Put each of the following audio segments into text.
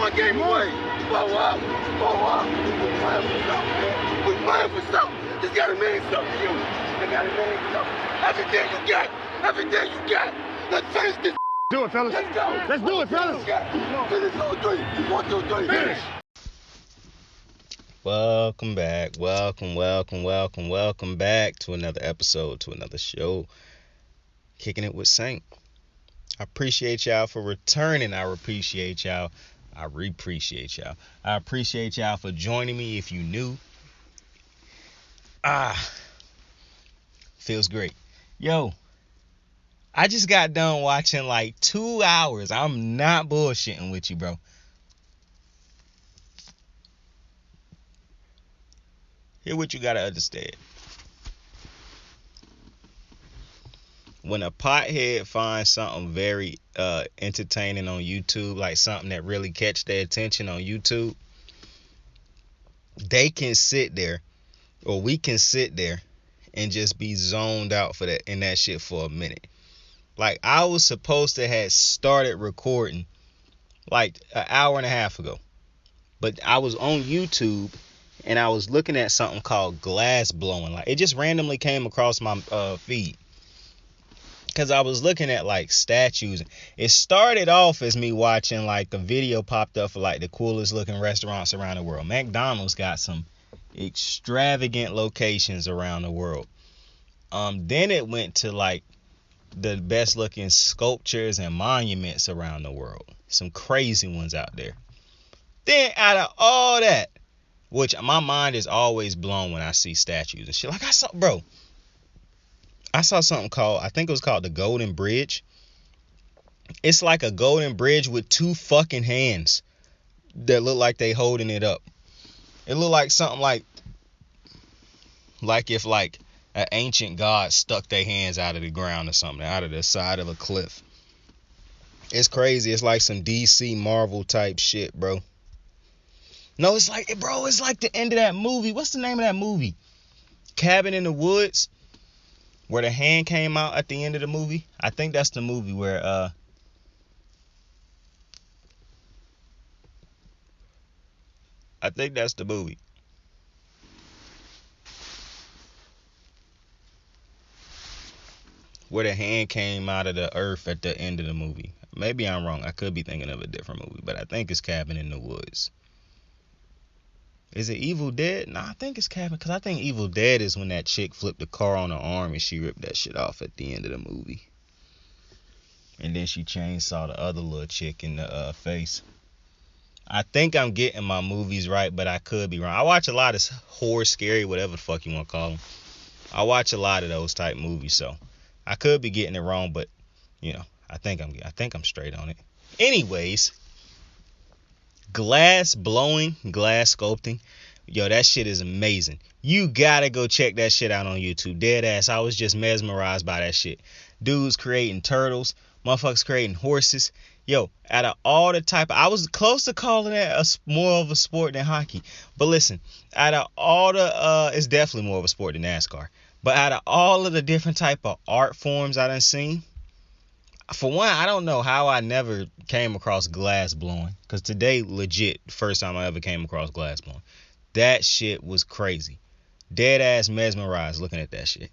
one game away. Blow up. We're playing for something, man. We're playing for something. It's gotta mean something to you. It gotta mean something. Everything you got. Let's finish this. Do it, fellas. Let's go. Let's do it, fellas. Finish 2-3. 1, 2, 3. Finish. Welcome back. Welcome back to another episode, to another show. Kicking it with Saint. I appreciate y'all for returning. I appreciate y'all. I re-appreciate y'all. I appreciate y'all for joining me if you new. Feels great. Yo, I just got done watching like 2 hours. I'm not bullshitting with you, bro. Here's what you gotta understand. When a pothead finds something very entertaining on YouTube, like something that really catch their attention on YouTube, they can sit there, or we can sit there and just be zoned out for that in that shit for a minute. Like, I was supposed to have started recording like an hour and a half ago, but I was on YouTube and I was looking at something called glass blowing. Like, it just randomly came across my feed because I was looking at like statues. It started off as me watching like a video popped up for like the coolest looking restaurants around the world. McDaniels got some extravagant locations around the world. Then it went to like the best looking sculptures and monuments around the world. Some crazy ones out there. Then out of all that, which my mind is always blown when I see statues and shit. Like I saw something called, I think it was called the Golden Bridge. It's like a golden bridge with two fucking hands that look like they holding it up. It looked like something like if like an ancient god stuck their hands out of the ground or something, out of the side of a cliff. It's crazy. It's like some DC Marvel type shit, bro. No, it's like the end of that movie. What's the name of that movie? Cabin in the Woods, where the hand came out at the end of the movie. I think that's the movie where I think that's the movie. Where the hand came out of the earth at the end of the movie. Maybe I'm wrong. I could be thinking of a different movie, but I think it's Cabin in the Woods. Is it Evil Dead? No, I think it's Cabin, because I think Evil Dead is when that chick flipped the car on her arm and she ripped that shit off at the end of the movie. And then she chainsaw the other little chick in the face. I think I'm getting my movies right, but I could be wrong. I watch a lot of horror, scary, whatever the fuck you want to call them. I watch a lot of those type movies, so I could be getting it wrong, but you know, I think I'm straight on it. Anyways, glass blowing, glass sculpting, yo, that shit is amazing. You gotta go check that shit out on YouTube. Dead ass, I was just mesmerized by that shit. Dudes creating turtles, motherfuckers creating horses. Yo, out of all the type, I was close to calling that more of a sport than hockey. But listen, out of all the, it's definitely more of a sport than NASCAR. But out of all of the different type of art forms I done seen, for one, I don't know how I never came across glass blowing. Because today, legit, first time I ever came across glass blowing. That shit was crazy. Dead ass mesmerized looking at that shit.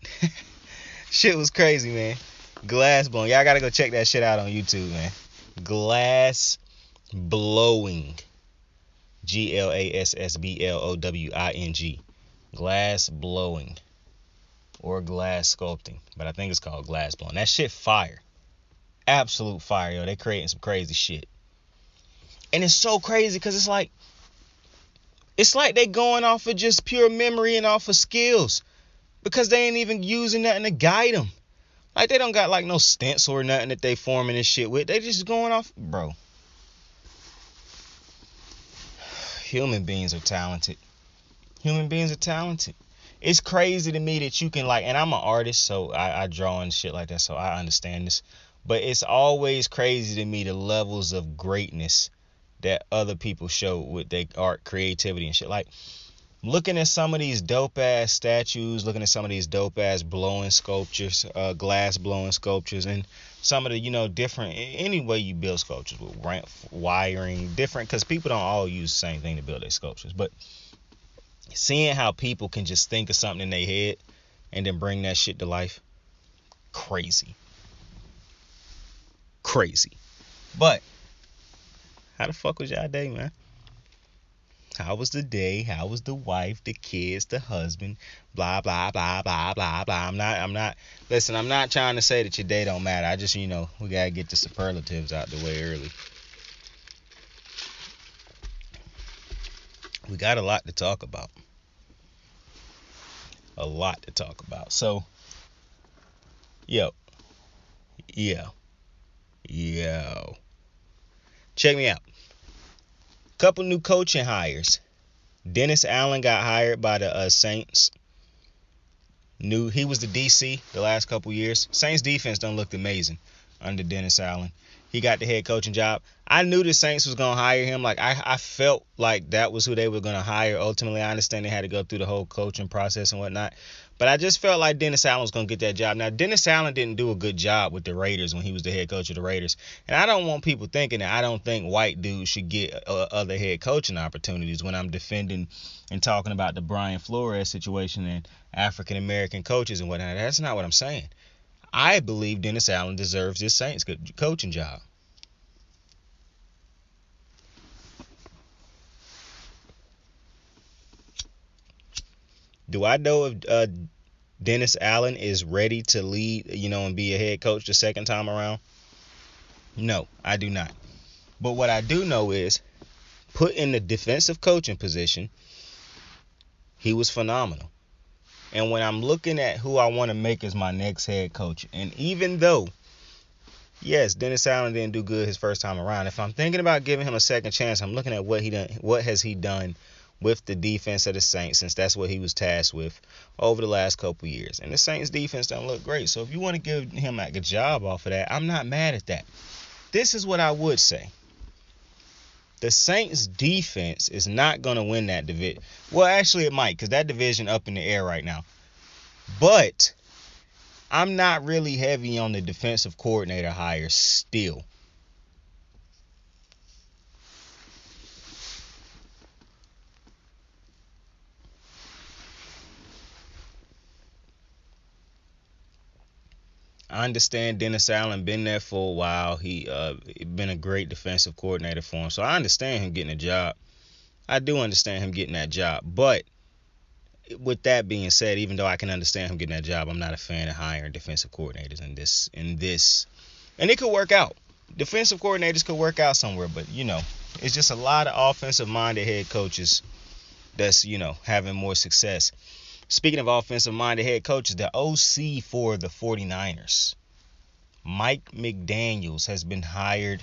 Shit was crazy, man. Glass blowing. Y'all gotta go check that shit out on YouTube, man. Glass blowing. GlassBlowing. Glass blowing. Or glass sculpting. But I think it's called glass blowing. That shit fire. Absolute fire, yo. They creating some crazy shit. And it's so crazy because it's like they going off of just pure memory and off of skills. Because they ain't even using nothing to guide them. Like, they don't got like no stencil or nothing that they forming this shit with. They just going off, bro. Human beings are talented. It's crazy to me that you can like, and I'm an artist, so I draw and shit like that, so I understand this. But it's always crazy to me the levels of greatness that other people show with their art, creativity, and shit. Like, looking at some of these dope ass statues, looking at some of these dope ass blowing sculptures, glass blowing sculptures, and some of the, different, any way you build sculptures with wiring, different, because people don't all use the same thing to build their sculptures. But seeing how people can just think of something in their head and then bring that shit to life, crazy. But how the fuck was y'all day, man? How was the day? How was the wife, the kids, the husband? Blah, blah, blah, blah, blah, blah. Listen, I'm not trying to say that your day don't matter. I just, we gotta get the superlatives out the way early. We got a lot to talk about. So, yo. Check me out. Couple new coaching hires. Dennis Allen got hired by the Saints. He was the DC the last couple years. Saints defense done looked amazing under Dennis Allen. He got the head coaching job. I knew the Saints was going to hire him. Like, I felt like that was who they were going to hire. Ultimately, I understand they had to go through the whole coaching process and whatnot. But I just felt like Dennis Allen was going to get that job. Now, Dennis Allen didn't do a good job with the Raiders when he was the head coach of the Raiders. And I don't want people thinking that I don't think white dudes should get other head coaching opportunities when I'm defending and talking about the Brian Flores situation and African-American coaches and whatnot. That's not what I'm saying. I believe Dennis Allen deserves this Saints coaching job. Do I know if Dennis Allen is ready to lead, and be a head coach the second time around? No, I do not. But what I do know is, put in the defensive coaching position, he was phenomenal. And when I'm looking at who I want to make as my next head coach, and even though, yes, Dennis Allen didn't do good his first time around, if I'm thinking about giving him a second chance, I'm looking at what has he done with the defense of the Saints, since that's what he was tasked with over the last couple years. And the Saints defense don't look great. So if you want to give him a job off of that, I'm not mad at that. This is what I would say. The Saints defense is not going to win that division. Well, actually it might, because that division up in the air right now. But I'm not really heavy on the defensive coordinator hire still. I understand Dennis Allen been there for a while. He been a great defensive coordinator for him. So I understand him getting a job. I do understand him getting that job. But with that being said, even though I can understand him getting that job, I'm not a fan of hiring defensive coordinators in this. And it could work out. Defensive coordinators could work out somewhere, but it's just a lot of offensive minded head coaches that's, having more success. Speaking of offensive-minded head coaches, the OC for the 49ers, Mike McDaniels, has been hired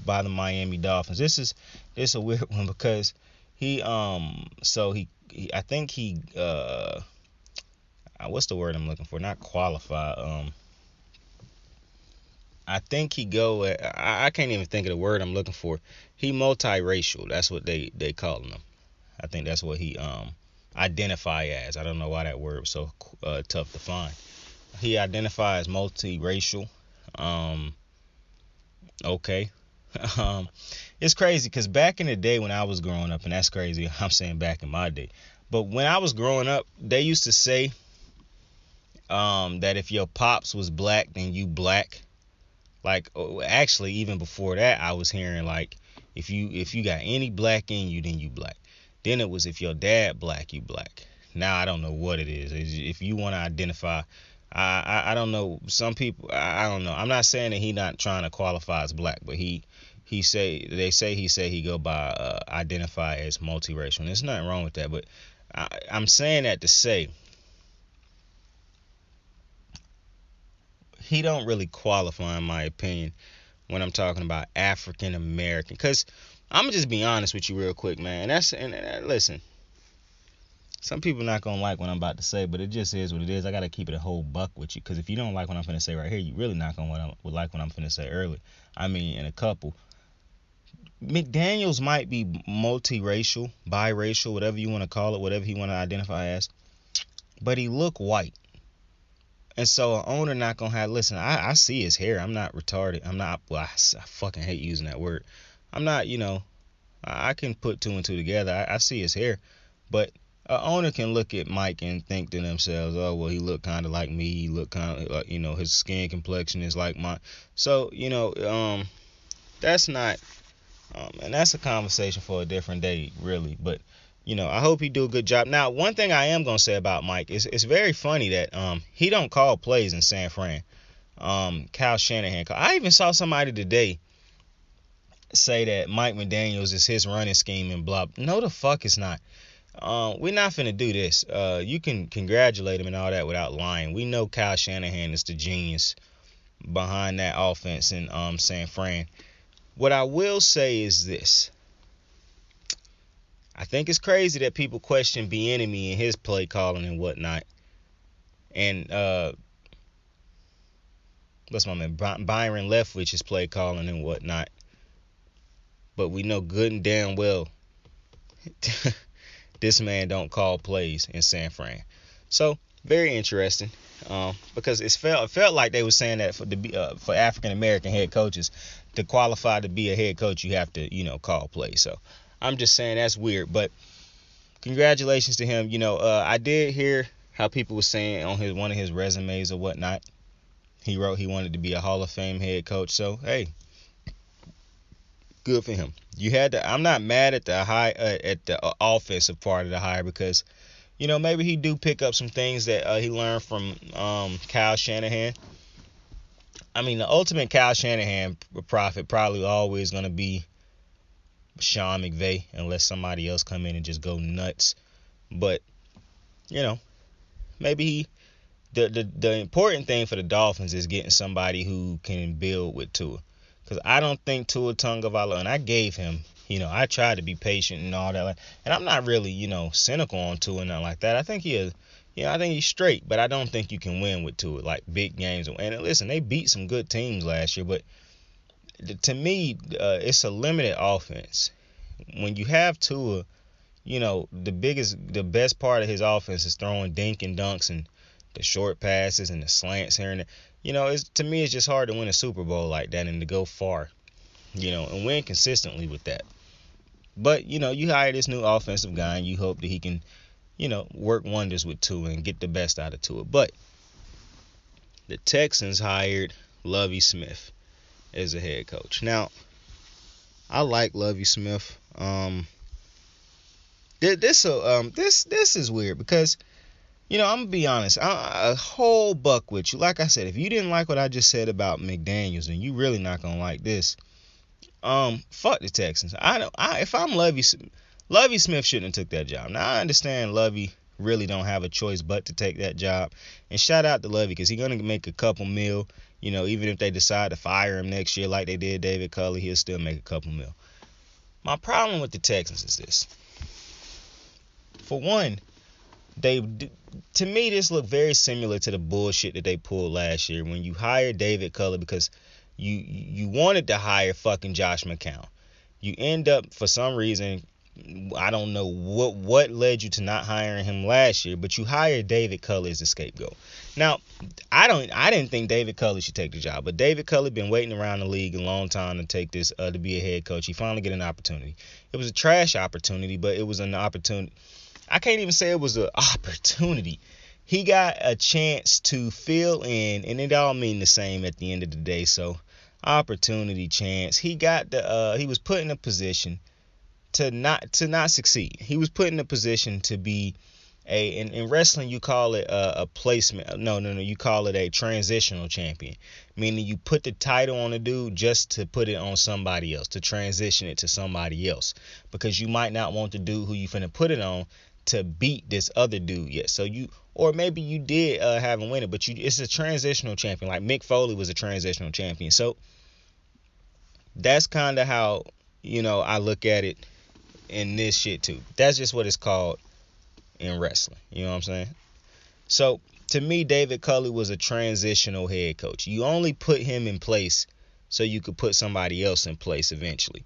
by the Miami Dolphins. This is a weird one because I think he what's the word I'm looking for? Not qualify. I think I can't even think of the word I'm looking for. He multiracial. That's what they calling him. I think that's what he identify as. I don't know why that word was so tough to find. He identifies multiracial. Okay. It's crazy because back in the day when I was growing up, and that's crazy, I'm saying back in my day, but when I was growing up, they used to say that if your pops was black, then you black. Like, actually, even before that, I was hearing like, if you got any black in you, then you black. Then it was if your dad black, you black. Now I don't know what it is. If you want to identify, I don't know. Some people, I don't know. I'm not saying that he not trying to qualify as black, but he go by identify as multiracial. And there's nothing wrong with that. But I'm saying that to say he don't really qualify, in my opinion, when I'm talking about African American. Because I'm gonna just be honest with you real quick, man. Listen, some people not gonna like what I'm about to say, but it just is what it is. I gotta keep it a whole buck with you, because if you don't like what I'm finna say right here, you really not gonna like what I'm finna say early. I mean, in a couple. McDaniels might be multiracial, biracial, whatever you want to call it, whatever he want to identify as, but he look white. And so an owner not gonna have. Listen, I see his hair. I'm not retarded. I'm not. Well, I fucking hate using that word. I'm not. I can put two and two together. I see his hair, but an owner can look at Mike and think to themselves, oh well, he look kind of like me. He look kind of like, his skin complexion is like mine. So that's not. And that's a conversation for a different day, really. But I hope he do a good job. Now, one thing I am gonna say about Mike is it's very funny that he don't call plays in San Fran. Kyle Shanahan. I even saw somebody today say that Mike McDaniels is his running scheme and blah. No, the fuck it's not. We're not finna do this. You can congratulate him and all that without lying. We know Kyle Shanahan is the genius behind that offense in San Fran. What I will say is this. I think it's crazy that people question Bieniemy and his play calling and whatnot. And what's my man? Byron Leftwich's play calling and whatnot. But we know good and damn well this man don't call plays in San Fran. So very interesting. Because it felt like they were saying that for African American head coaches to qualify to be a head coach, you have to call plays. So I'm just saying that's weird. But congratulations to him. I did hear how people were saying on one of his resumes or whatnot, he wrote he wanted to be a Hall of Fame head coach. So hey, good for him. I'm not mad at the offensive part of the hire because maybe he do pick up some things that he learned from Kyle Shanahan. I mean, the ultimate Kyle Shanahan prophet probably always going to be Sean McVay unless somebody else come in and just go nuts. But, maybe the important thing for the Dolphins is getting somebody who can build with Tua. Because I don't think Tua Tagovailoa, and I gave him, I tried to be patient and all that. And I'm not really, cynical on Tua and nothing like that. I think I think he's straight, but I don't think you can win with Tua, like big games. And listen, they beat some good teams last year, but to me, it's a limited offense. When you have Tua, the best part of his offense is throwing dink and dunks and the short passes and the slants here and there. To me, it's just hard to win a Super Bowl like that and to go far, and win consistently with that. But, you hire this new offensive guy and you hope that he can, work wonders with Tua and get the best out of Tua. But the Texans hired Lovie Smith as a head coach. Now, I like Lovie Smith. This is weird because, I'm going to be honest. A whole buck with you. Like I said, if you didn't like what I just said about McDaniels, then you really not going to like this. Fuck the Texans. If I'm Lovie Smith shouldn't have took that job. Now, I understand Lovie really don't have a choice but to take that job. And shout out to Lovie because he's going to make a couple mil. Even if they decide to fire him next year like they did David Culley, he'll still make a couple mil. My problem with the Texans is this. For one, to me, this looked very similar to the bullshit that they pulled last year when you hired David Culley because you wanted to hire fucking Josh McCown. You end up, for some reason, I don't know what led you to not hiring him last year, but you hired David Culley as a scapegoat. Now, I didn't think David Culley should take the job, but David Culley been waiting around the league a long time to take this to be a head coach. He finally get an opportunity. It was a trash opportunity, but it was an opportunity. I can't even say it was an opportunity. He got a chance to fill in, and it all mean the same at the end of the day. So, opportunity, chance. He was put in a position to not succeed. He was put in a position to be in wrestling you call it a placement. No, you call it a transitional champion. Meaning you put the title on a dude just to put it on somebody else, to transition it to somebody else. Because you might not want the dude who you finna put it on to beat this other dude yet. So or maybe you did have him win it, but it's a transitional champion. Like Mick Foley was a transitional champion. So that's kind of how, I look at it in this shit too. That's just what it's called in wrestling. You know what I'm saying? So to me, David Culley was a transitional head coach. You only put him in place so you could put somebody else in place eventually.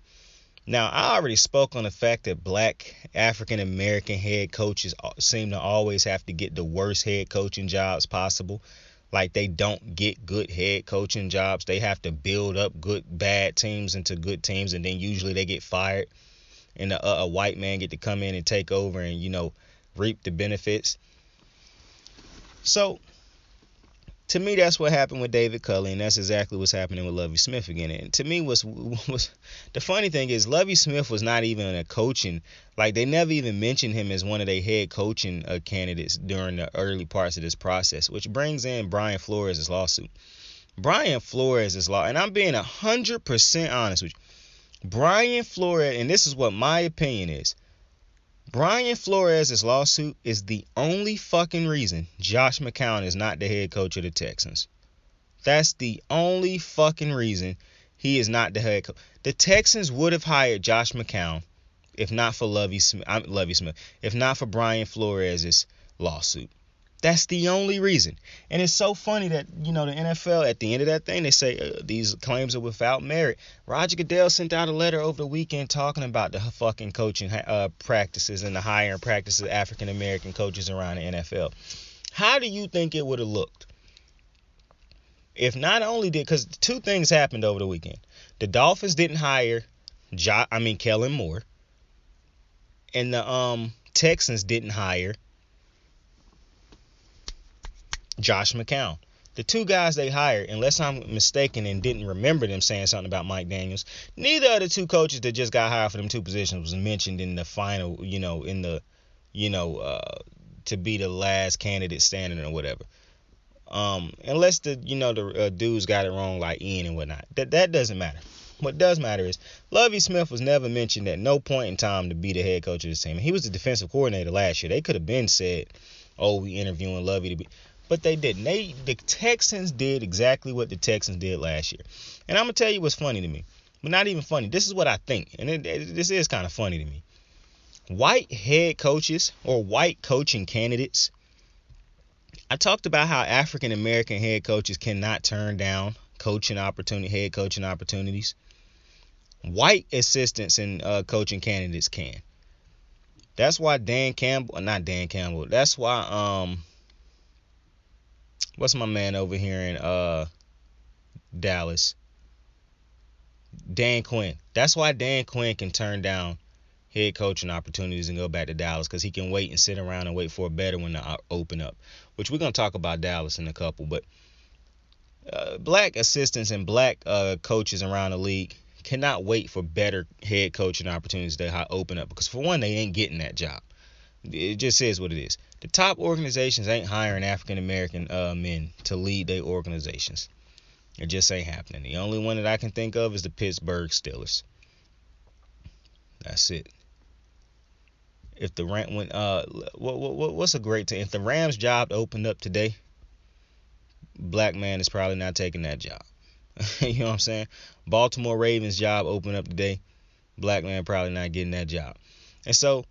Now, I already spoke on the fact that black African American head coaches seem to always have to get the worst head coaching jobs possible. Like, they don't get good head coaching jobs. They have to build up bad teams into good teams, and then usually they get fired, and a white man get to come in and take over and, reap the benefits. So, to me, that's what happened with David Culley, and that's exactly what's happening with Lovie Smith again. And to me, was the funny thing is Lovie Smith was not even a coaching. Like, they never even mentioned him as one of their head coaching candidates during the early parts of this process, which brings in Brian Flores' lawsuit. Brian Flores' law, and I'm being 100% honest with you. Brian Flores, and this is what my opinion is. Brian Flores' lawsuit is the only fucking reason Josh McCown is not the head coach of the Texans. That's the only fucking reason he is not the head coach. The Texans would have hired Josh McCown if not for Lovie Smith, if not for Brian Flores' lawsuit. That's the only reason. And it's so funny that, the NFL, at the end of that thing, they say these claims are without merit. Roger Goodell sent out a letter over the weekend talking about the fucking coaching practices and the hiring practices of African-American coaches around the NFL. How do you think it would have looked if not only because two things happened over the weekend. The Dolphins didn't hire Kellen Moore, and the Texans didn't hire Josh McCown. The two guys they hired, unless I'm mistaken and didn't remember them saying something about McDaniels, neither of the two coaches that just got hired for them two positions was mentioned in the final, to be the last candidate standing or whatever. Unless the dudes got it wrong, like Ian and whatnot. That doesn't matter. What does matter is Lovie Smith was never mentioned at no point in time to be the head coach of this team. He was the defensive coordinator last year. They could have been said, we interviewing Lovie to be. But they didn't. The Texans did exactly what the Texans did last year. And I'm going to tell you what's funny to me. But not even funny. This is what I think. And this is kind of funny to me. White head coaches or white coaching candidates. I talked about how African American head coaches cannot turn down head coaching opportunities. White assistants and coaching candidates can. That's why That's why what's my man over here in Dallas? Dan Quinn. That's why Dan Quinn can turn down head coaching opportunities and go back to Dallas, because he can wait and sit around and wait for a better one to open up. Which we're going to talk about Dallas in a couple. But black assistants and black coaches around the league cannot wait for better head coaching opportunities to open up. Because for one, they ain't getting that job. It just is what it is. The top organizations ain't hiring African American men to lead their organizations. It just ain't happening. The only one that I can think of is the Pittsburgh Steelers. That's it. If the what's a great thing? If the Rams job opened up today, black man is probably not taking that job. You know what I'm saying? Baltimore Ravens job opened up today, black man probably not getting that job. And so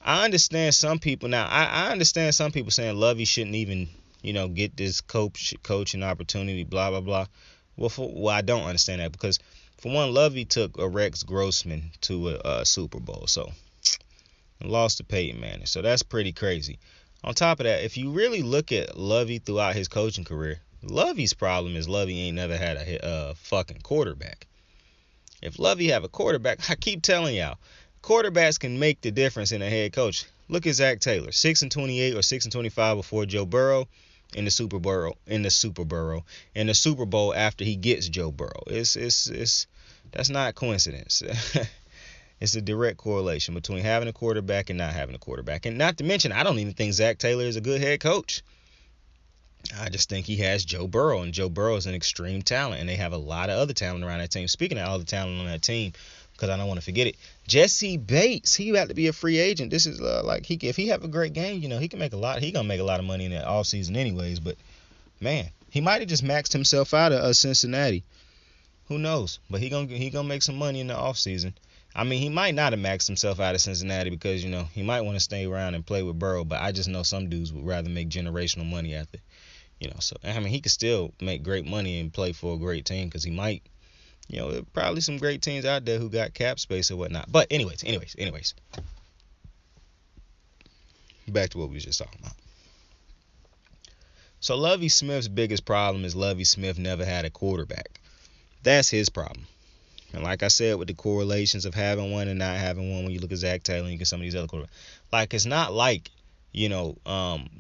I understand some people now. I understand some people saying Lovie shouldn't even, get this coaching opportunity, blah blah blah. Well, I don't understand that, because for one, Lovie took a Rex Grossman to a Super Bowl, so lost to Peyton Manning. So that's pretty crazy. On top of that, if you really look at Lovie throughout his coaching career, Lovie's problem is Lovie ain't never had a fucking quarterback. If Lovie have a quarterback, I keep telling y'all, quarterbacks can make the difference in a head coach. Look at Zach Taylor, 6-28 or 6-25 before Joe Burrow in the Super Bowl after he gets Joe Burrow. That's not coincidence. It's a direct correlation between having a quarterback and not having a quarterback. And not to mention, I don't even think Zach Taylor is a good head coach. I just think he has Joe Burrow, and Joe Burrow is an extreme talent, and they have a lot of other talent around that team. Speaking of all the talent on that team, because I don't want to forget it, Jesse Bates, he about to be a free agent. This is if he have a great game, he can make a lot. He gonna make a lot of money in that offseason anyways. But man, he might have just maxed himself out of Cincinnati. Who knows? But he gonna make some money in the offseason. I mean, he might not have maxed himself out of Cincinnati because, he might want to stay around and play with Burrow, but I just know some dudes would rather make generational money after, so, I mean, he could still make great money and play for a great team because he might You know, there are probably some great teams out there who got cap space or whatnot. But anyways. Back to what we was just talking about. So Lovie Smith's biggest problem is Lovie Smith never had a quarterback. That's his problem. And like I said, with the correlations of having one and not having one, when you look at Zach Taylor and you get some of these other quarterbacks, like it's not like,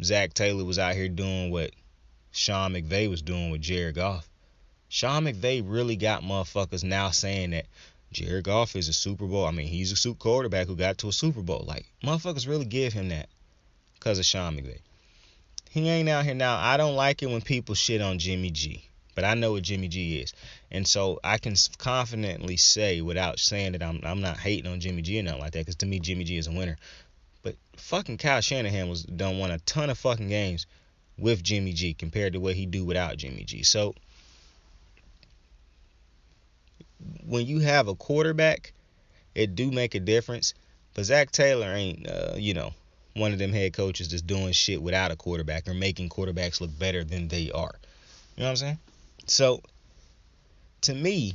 Zach Taylor was out here doing what Sean McVay was doing with Jared Goff. Sean McVay really got motherfuckers now saying that Jared Goff is a Super Bowl. I mean, he's a super quarterback who got to a Super Bowl. Like, motherfuckers really give him that because of Sean McVay. He ain't out here now. I don't like it when people shit on Jimmy G, but I know what Jimmy G is. And so I can confidently say, without saying that I'm not hating on Jimmy G or nothing like that, because to me, Jimmy G is a winner. But fucking Kyle Shanahan done won a ton of fucking games with Jimmy G compared to what he do without Jimmy G. So when you have a quarterback, it do make a difference. But Zach Taylor ain't, one of them head coaches that's doing shit without a quarterback or making quarterbacks look better than they are. You know what I'm saying? So, to me,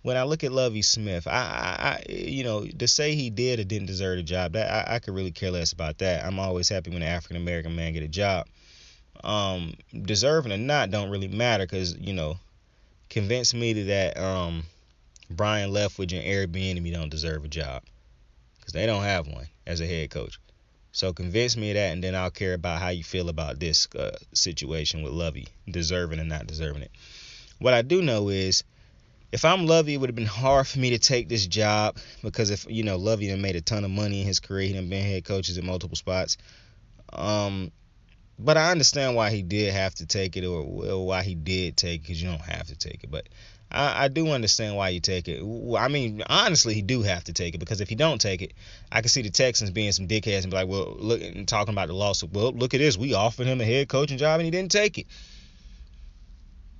when I look at Lovie Smith, to say he did or didn't deserve the job, that I could really care less about that. I'm always happy when an African American man get a job. Deserving or not don't really matter because, convince me that Brian Leftwich and Eric Bieniemy don't deserve a job because they don't have one as a head coach. So convince me of that, and then I'll care about how you feel about this situation with Lovie, deserving and not deserving it. What I do know is, if I'm Lovie, it would have been hard for me to take this job because if Lovie done made a ton of money in his career, he done been head coaches at multiple spots. But I understand why he did have to take it, or why he did take it, because you don't have to take it. But I do understand why you take it. I mean, honestly, he do have to take it, because if he don't take it, I can see the Texans being some dickheads and be like, well, look, and talking about the lawsuit. Well, look at this. We offered him a head coaching job and he didn't take it.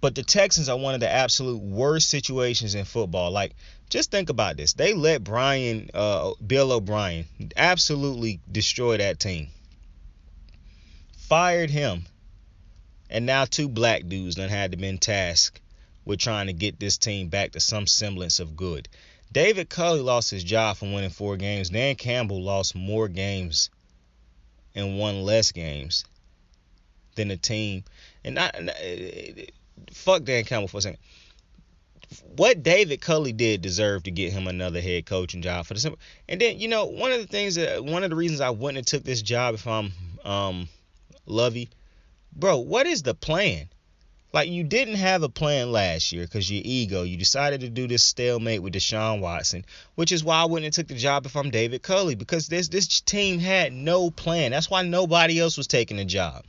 But the Texans are one of the absolute worst situations in football. Like, just think about this. They let Bill O'Brien absolutely destroy that team. Fired him. And now two black dudes done had to been tasked with trying to get this team back to some semblance of good. David Culley lost his job for winning 4 games. Dan Campbell lost more games and won less games than the team. And fuck Dan Campbell for a second. What David Culley did deserved to get him another head coaching job for the simple. And then, one of the reasons I wouldn't have took this job if I'm Lovie, bro, what is the plan? Like, you didn't have a plan last year because your ego. You decided to do this stalemate with Deshaun Watson, which is why I wouldn't have took the job if I'm David Culley, because this team had no plan. That's why nobody else was taking the job.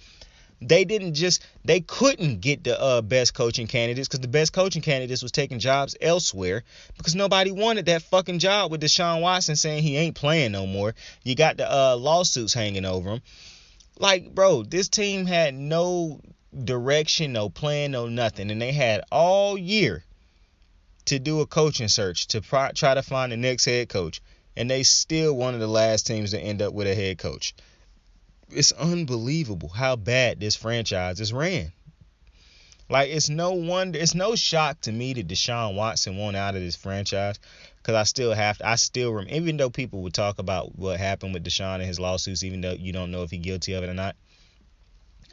They couldn't get the best coaching candidates because the best coaching candidates was taking jobs elsewhere because nobody wanted that fucking job with Deshaun Watson saying he ain't playing no more. You got the lawsuits hanging over him. Like, bro, this team had no direction, no plan, no nothing. And they had all year to do a coaching search to try to find the next head coach. And they still one of the last teams to end up with a head coach. It's unbelievable how bad this franchise is ran. Like, it's no shock to me that Deshaun Watson won out of this franchise, because I still remember, even though people would talk about what happened with Deshaun and his lawsuits, even though you don't know if he's guilty of it or not.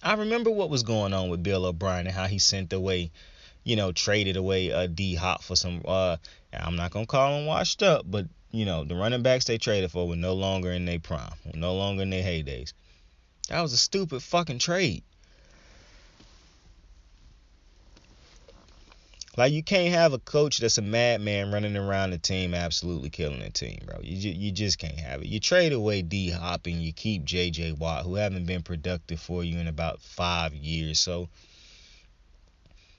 I remember what was going on with Bill O'Brien and how he traded away D-Hop for some, I'm not going to call him washed up, but, the running backs they traded for were no longer in their prime, were no longer in their heydays. That was a stupid fucking trade. Like, you can't have a coach that's a madman running around the team absolutely killing the team, bro. You just can't have it. You trade away D-Hop and you keep J.J. Watt, who haven't been productive for you in about 5 years. So,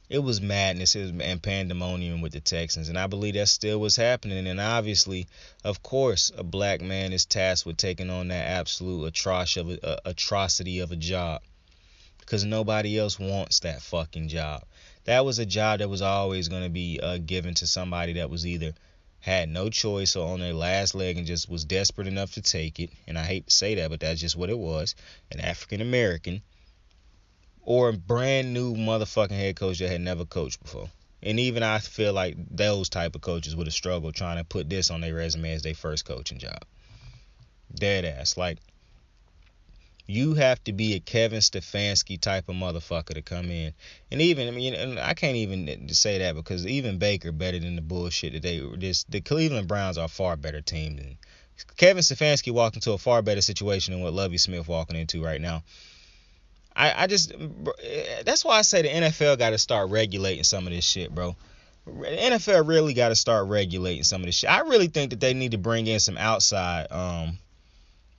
it was madness and pandemonium with the Texans. And I believe that's still what's happening. And obviously, of course, a black man is tasked with taking on that absolute atrocity of a job. Because nobody else wants that fucking job. That was a job that was always going to be given to somebody that was either had no choice or on their last leg and just was desperate enough to take it. And I hate to say that, but that's just what it was. An African American or a brand new motherfucking head coach that had never coached before. And even I feel like those type of coaches would have struggled trying to put this on their resume as their first coaching job. Dead ass. Like, you have to be a Kevin Stefanski type of motherfucker to come in. And even, I mean, and I can't even say that because even Baker better than the bullshit that the Cleveland Browns are a far better team than Kevin Stefanski walked into a far better situation than what Lovie Smith walking into right now. That's why I say the NFL got to start regulating some of this shit, bro. The NFL really got to start regulating some of this shit. I really think that they need to bring in some outside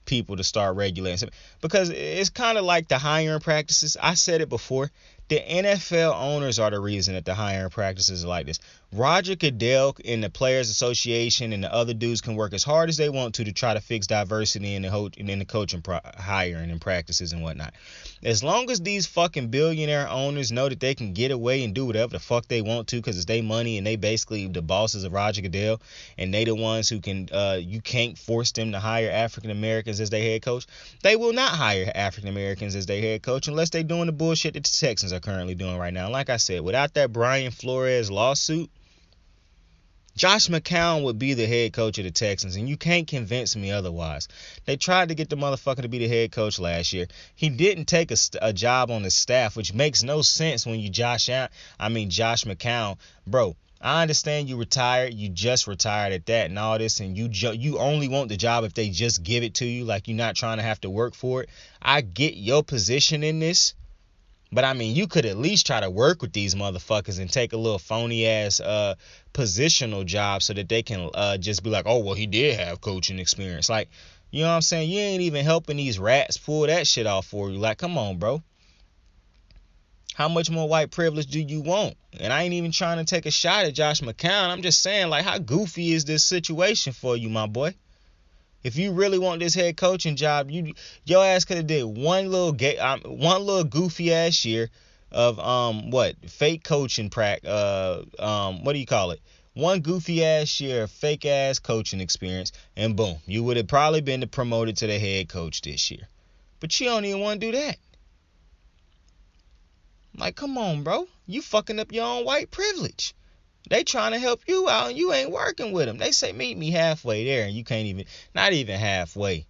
people to start regulating some, because it's kind of like the hiring practices. I said it before. The NFL owners are the reason that the hiring practices are like this. Roger Goodell and the Players Association and the other dudes can work as hard as they want to try to fix diversity in the coaching hiring and practices and whatnot. As long as these fucking billionaire owners know that they can get away and do whatever the fuck they want to because it's their money and they basically the bosses of Roger Goodell and they the ones who can, you can't force them to hire African Americans as their head coach. They will not hire African Americans as their head coach unless they're doing the bullshit that the Texans are currently doing right now. Like I said, without that Flores lawsuit, Josh McCown would be the head coach of the Texans, and you can't convince me otherwise. They tried to get the motherfucker to be the head coach last year. He didn't take a job on the staff, which makes no sense when you Josh McCown. Bro, I understand you retired. You just retired at that and all this, and you only want the job if they just give it to you, like you're not trying to have to work for it. I get your position in this. But, I mean, you could at least try to work with these motherfuckers and take a little phony-ass positional job so that they can just be like, oh, well, he did have coaching experience. Like, you know what I'm saying? You ain't even helping these rats pull that shit off for you. Like, come on, bro. How much more white privilege do you want? And I ain't even trying to take a shot at Josh McCown. I'm just saying, like, how goofy is this situation for you, my boy? If you really want this head coaching job, your ass could have did one little goofy ass year of fake coaching what do you call it? One goofy ass year of fake ass coaching experience, and boom, you would have probably been promoted to the head coach this year. But you don't even want to do that. Like, come on, bro. You fucking up your own white privilege. They trying to help you out and you ain't working with them. They say meet me halfway there and you can't not even halfway.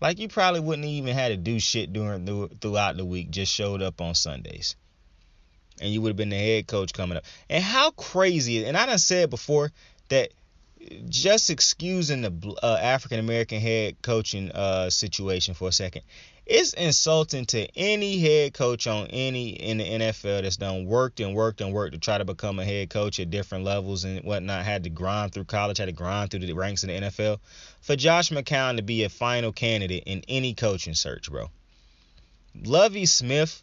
Like, you probably wouldn't even had to do shit throughout the week, just showed up on Sundays. And you would have been the head coach coming up. And how crazy, and I done said before that just excusing the African American head coaching situation for a second, it's insulting to any head coach in the NFL that's done worked to try to become a head coach at different levels and whatnot, had to grind through college, had to grind through the ranks in the NFL. For Josh McCown to be a final candidate in any coaching search, bro. Lovie Smith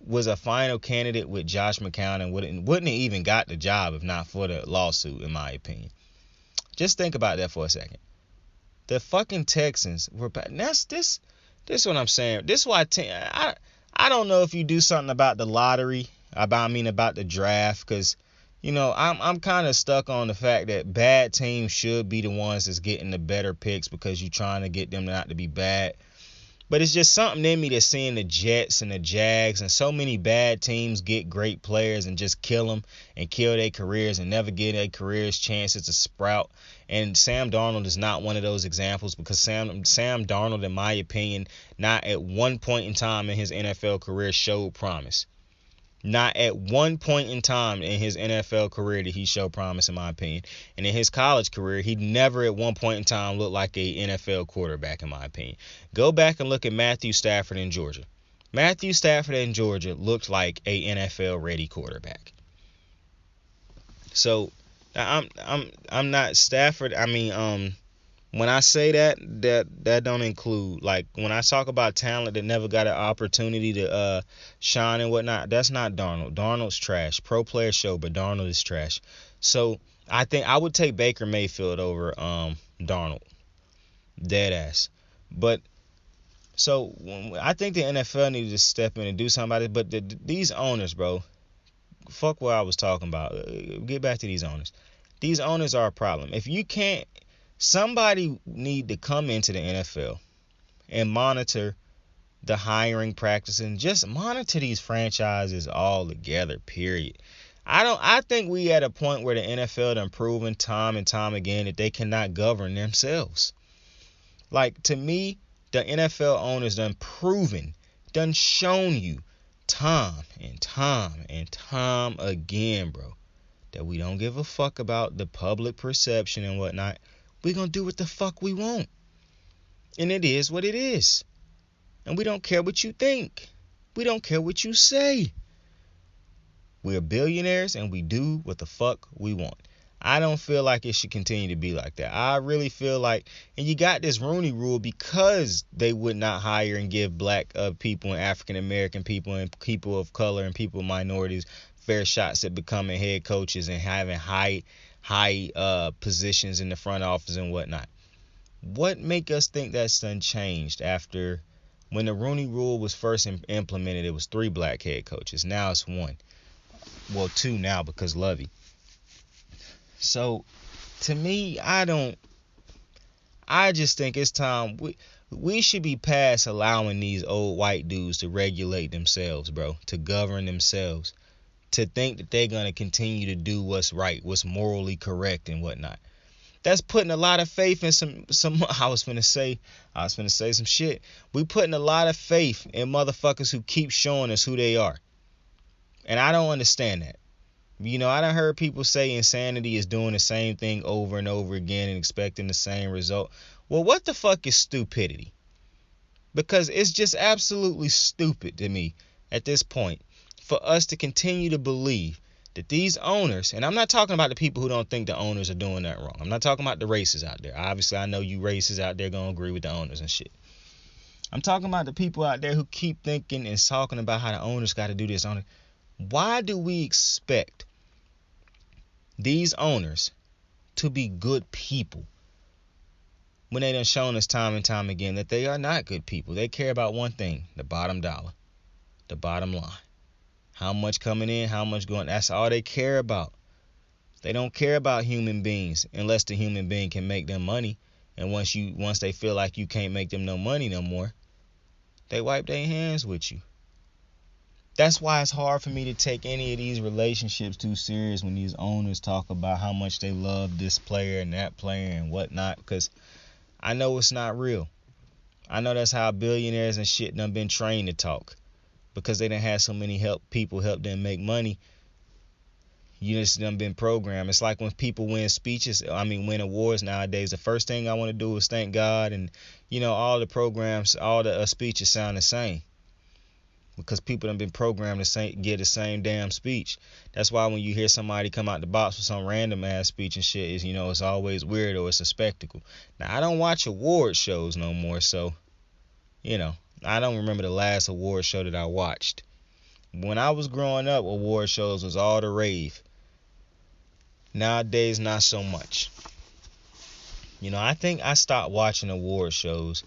was a final candidate with Josh McCown and wouldn't have even got the job if not for the lawsuit, in my opinion. Just think about that for a second. The fucking Texans were bad. This is what I'm saying. This is why I don't know if you do something about the lottery, about the draft, because, you know, I'm kind of stuck on the fact that bad teams should be the ones that's getting the better picks because you're trying to get them not to be bad. But it's just something in me that's seeing the Jets and the Jags and so many bad teams get great players and just kill them and kill their careers and never give their careers chances to sprout. And Sam Darnold is not one of those examples because Sam Darnold, in my opinion, not at one point in time in his NFL career showed promise. Not at one point in time in his NFL career did he show promise, in my opinion. And in his college career, he never at one point in time looked like a NFL quarterback, in my opinion. Go back and look at Matthew Stafford in Georgia. Matthew Stafford in Georgia looked like a NFL-ready quarterback. So I'm not Stafford. I mean, when I say that don't include, like, when I talk about talent that never got an opportunity to shine and whatnot, that's not Darnold. Darnold's trash. Pro player show, but Darnold is trash. So I think I would take Baker Mayfield over Darnold. Dead ass. But so I think the NFL needed to step in and do something about it. But these owners, bro, fuck what I was talking about. Get back to these owners. These owners are a problem. If you can't, somebody need to come into the NFL and monitor the hiring practice and just monitor these franchises all together, period. I think we at a point where the NFL done proven time and time again that they cannot govern themselves. Like, to me, the NFL owners done shown you time and time and time again, bro, that we don't give a fuck about the public perception and whatnot. We gonna do what the fuck we want. And it is what it is. And we don't care what you think. We don't care what you say. We're billionaires and we do what the fuck we want. I don't feel like it should continue to be like that. I really feel like, and you got this Rooney Rule because they would not hire and give black people and African American people and people of color and people minorities fair shots at becoming head coaches and having high positions in the front office and whatnot. What make us think that's done changed after when the Rooney Rule was first implemented? It was 3 black head coaches. Now it's 1. Well, 2 now because Lovie. So, to me, I just think it's time. We should be past allowing these old white dudes to regulate themselves, bro, to govern themselves, to think that they're going to continue to do what's right, what's morally correct and whatnot. That's putting a lot of faith in some I was finna say some shit. We putting a lot of faith in motherfuckers who keep showing us who they are. And I don't understand that. You know, I done heard people say insanity is doing the same thing over and over again and expecting the same result. Well, what the fuck is stupidity? Because it's just absolutely stupid to me at this point for us to continue to believe that these owners, and I'm not talking about the people who don't think the owners are doing that wrong. I'm not talking about the racists out there. Obviously, I know you racists out there gonna agree with the owners and shit. I'm talking about the people out there who keep thinking and talking about how the owners got to do this. Why do we expect these owners to be good people when they done shown us time and time again that they are not good people? They care about one thing, the bottom dollar, the bottom line. How much coming in, how much going. That's all they care about. They don't care about human beings unless the human being can make them money. And once they feel like you can't make them no money no more, they wipe their hands with you. That's why it's hard for me to take any of these relationships too serious when these owners talk about how much they love this player and that player and whatnot, because I know it's not real. I know that's how billionaires and shit done been trained to talk, because they done had so many people help them make money. You just done been programmed. It's like when people win awards nowadays, the first thing I want to do is thank God, and all the programs, all the speeches sound the same. Because people done been programmed to get the same damn speech. That's why when you hear somebody come out the box with some random ass speech and shit, it's always weird or it's a spectacle. Now, I don't watch award shows no more, so, I don't remember the last award show that I watched. When I was growing up, award shows was all the rave. Nowadays, not so much. I think I stopped watching award shows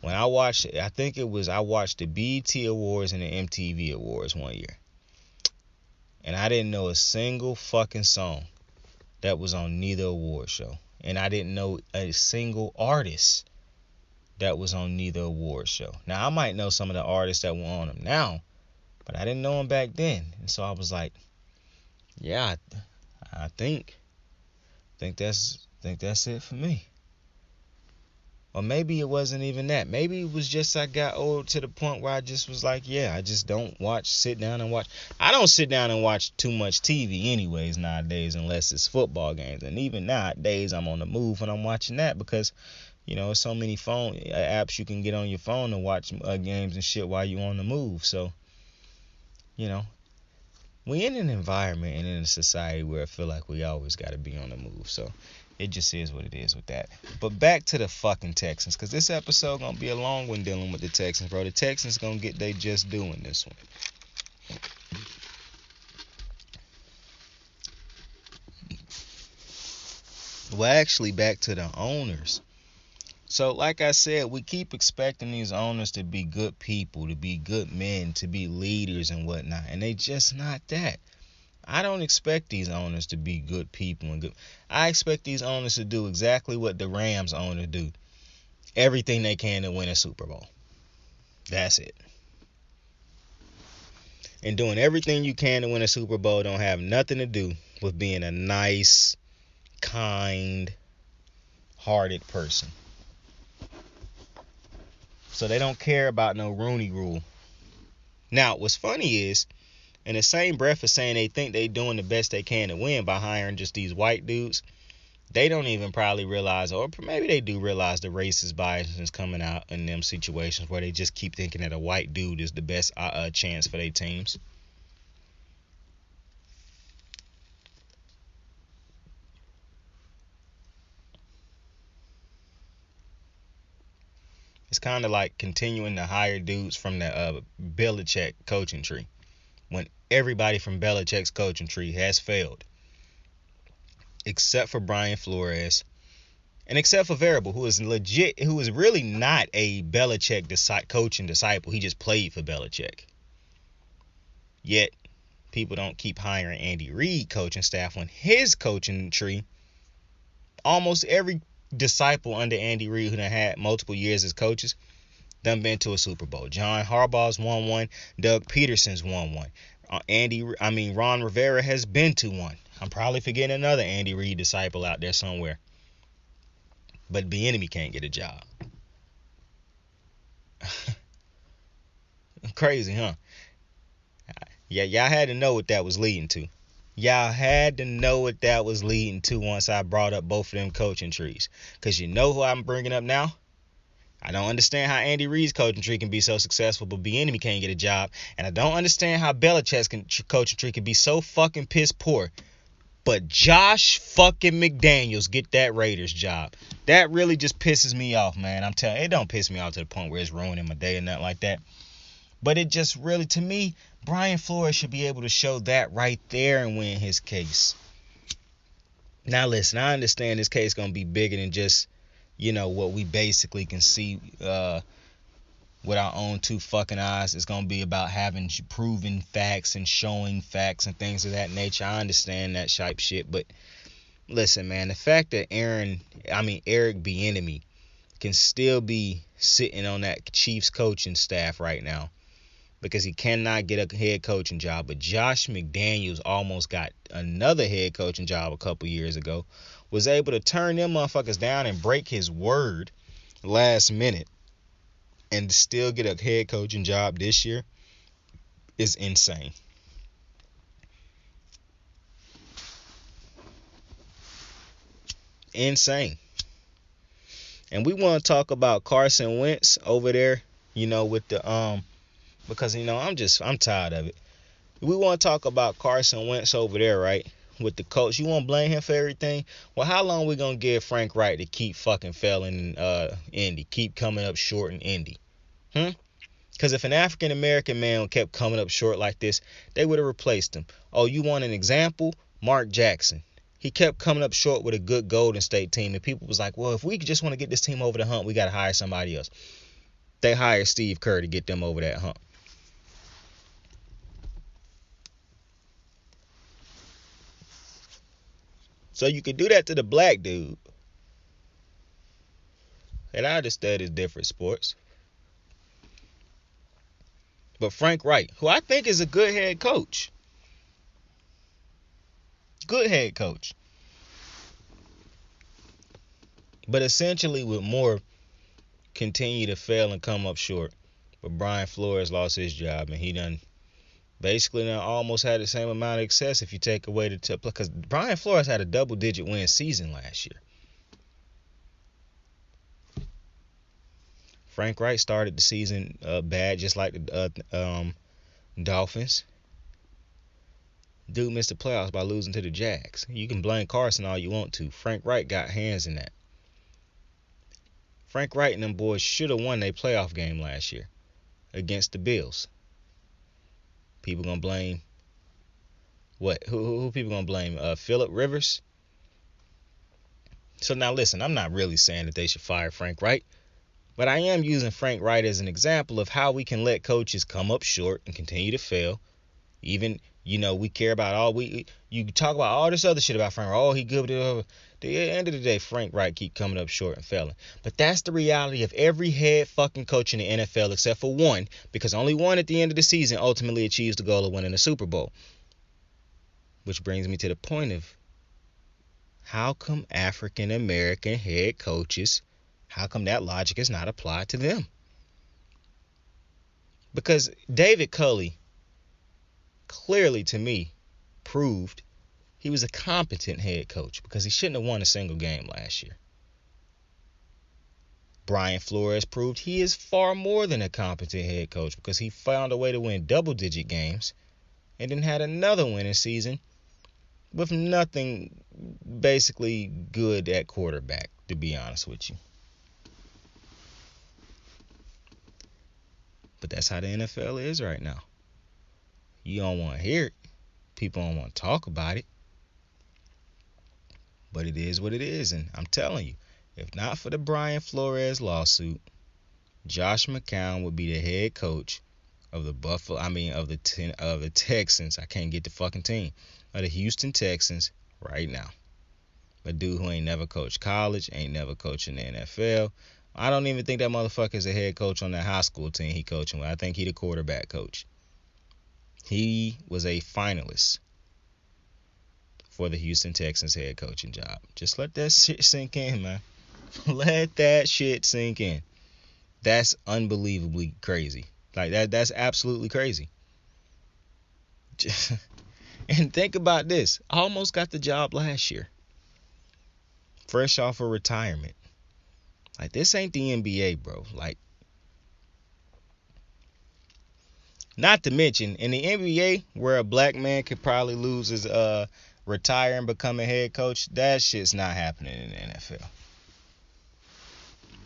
when I watched the BET Awards and the MTV Awards one year. And I didn't know a single fucking song that was on neither award show. And I didn't know a single artist that was on neither award show. Now, I might know some of the artists that were on them now, but I didn't know them back then. And so I was like, yeah, I think that's it for me. Or maybe it wasn't even that. Maybe it was just I got old to the point where I just was like, yeah, I just don't sit down and watch. I don't sit down and watch too much TV anyways nowadays unless it's football games. And even nowadays I'm on the move when I'm watching that because, there's so many phone apps you can get on your phone to watch games and shit while you're on the move. So, we in an environment and in a society where I feel like we always got to be on the move. So, it just is what it is with that. But back to the fucking Texans, because this episode going to be a long one dealing with the Texans, bro. The Texans going to get they just doing this one. Well, actually, back to the owners. So, like I said, we keep expecting these owners to be good people, to be good men, to be leaders and whatnot. And they just not that. I don't expect these owners to be good people and good. I expect these owners to do exactly what the Rams owner do. Everything they can to win a Super Bowl. That's it. And doing everything you can to win a Super Bowl don't have nothing to do with being a nice, kind, hearted person. So they don't care about no Rooney Rule. Now, what's funny is, in the same breath of saying they think they doing the best they can to win by hiring just these white dudes, they don't even probably realize, or maybe they do realize, the racist bias is coming out in them situations where they just keep thinking that a white dude is the best chance for their teams. It's kind of like continuing to hire dudes from the Belichick coaching tree when everybody from Belichick's coaching tree has failed, except for Brian Flores and except for Variable, who is legit, who is really not a Belichick coaching disciple. He just played for Belichick. Yet people don't keep hiring Andy Reid coaching staff when his coaching tree, almost every disciple under Andy Reid who done had multiple years as coaches done been to a Super Bowl. John Harbaugh's won one. Doug Peterson's won one. Ron Rivera has been to one. I'm probably forgetting another Andy Reid disciple out there somewhere. But Bieniemy can't get a job. Crazy, huh? Yeah, y'all had to know what that was leading to. Y'all had to know what that was leading to once I brought up both of them coaching trees. Because you know who I'm bringing up now? I don't understand how Andy Reid's coaching tree can be so successful, but Bieniemy can't get a job. And I don't understand how Belichick's coaching tree can be so fucking piss poor, but Josh fucking McDaniels get that Raiders job. That really just pisses me off, man. I'm telling you, it don't piss me off to the point where it's ruining my day or nothing like that. But it just really, to me, Brian Flores should be able to show that right there and win his case. Now, listen, I understand this case going to be bigger than just, what we basically can see with our own two fucking eyes. It's going to be about having proven facts and showing facts and things of that nature. I understand that type shit. But listen, man, the fact that Eric Bieniemy can still be sitting on that Chiefs coaching staff right now because he cannot get a head coaching job. But Josh McDaniels almost got another head coaching job a couple years ago, was able to turn them motherfuckers down and break his word last minute and still get a head coaching job this year is insane. Insane. And we want to talk about Carson Wentz over there, with the because I'm tired of it. We want to talk about Carson Wentz over there, right? With the coach. You want to blame him for everything? Well, how long we going to give Frank Wright to keep fucking failing in Indy? Keep coming up short in Indy? Because if an African-American man kept coming up short like this, they would have replaced him. Oh, you want an example? Mark Jackson. He kept coming up short with a good Golden State team, and people was like, well, if we just want to get this team over the hump, we got to hire somebody else. They hired Steve Kerr to get them over that hump. So you could do that to the black dude. And I understand it's different sports. But Frank Wright, who I think is a good head coach. Good head coach. But essentially with more continue to fail and come up short. But Brian Flores lost his job, and he done basically almost had the same amount of success if you take away the tip. Because Brian Flores had a double-digit win season last year. Frank Wright started the season bad, just like the Dolphins. Dude missed the playoffs by losing to the Jags. You can blame Carson all you want to. Frank Wright got hands in that. Frank Wright and them boys should have won their playoff game last year against the Bills. People gonna blame what? Who people gonna blame? Phillip Rivers. So now listen, I'm not really saying that they should fire Frank Wright, but I am using Frank Wright as an example of how we can let coaches come up short and continue to fail, even We care about you talk about all this other shit about Frank. Oh, he good with it. At the end of the day, Frank Wright keep coming up short and failing. But that's the reality of every head fucking coach in the NFL except for one, because only one at the end of the season ultimately achieves the goal of winning the Super Bowl. Which brings me to the point of, how come African American head coaches, how come that logic is not applied to them? Because David Culley clearly, to me, proved he was a competent head coach, because he shouldn't have won a single game last year. Brian Flores proved he is far more than a competent head coach, because he found a way to win double-digit games and then had another winning season with nothing basically good at quarterback, to be honest with you. But that's how the NFL is right now. You don't want to hear it. People don't want to talk about it. But it is what it is. And I'm telling you, if not for the Brian Flores lawsuit, Josh McCown would be the head coach of the Texans. I can't get the fucking team. Of the Houston Texans right now. A dude who ain't never coached college, ain't never coached in the NFL. I don't even think that motherfucker is a head coach on that high school team he coaching with. I think he the quarterback coach. He was a finalist for the Houston Texans head coaching job. Just let that shit sink in, man. Let that shit sink in. That's unbelievably crazy. Like, that's absolutely crazy. And think about this. I almost got the job last year. Fresh off of retirement. Like, this ain't the NBA, bro. Like, not to mention, in the NBA, where a black man could probably lose his retire and become a head coach, that shit's not happening in the NFL.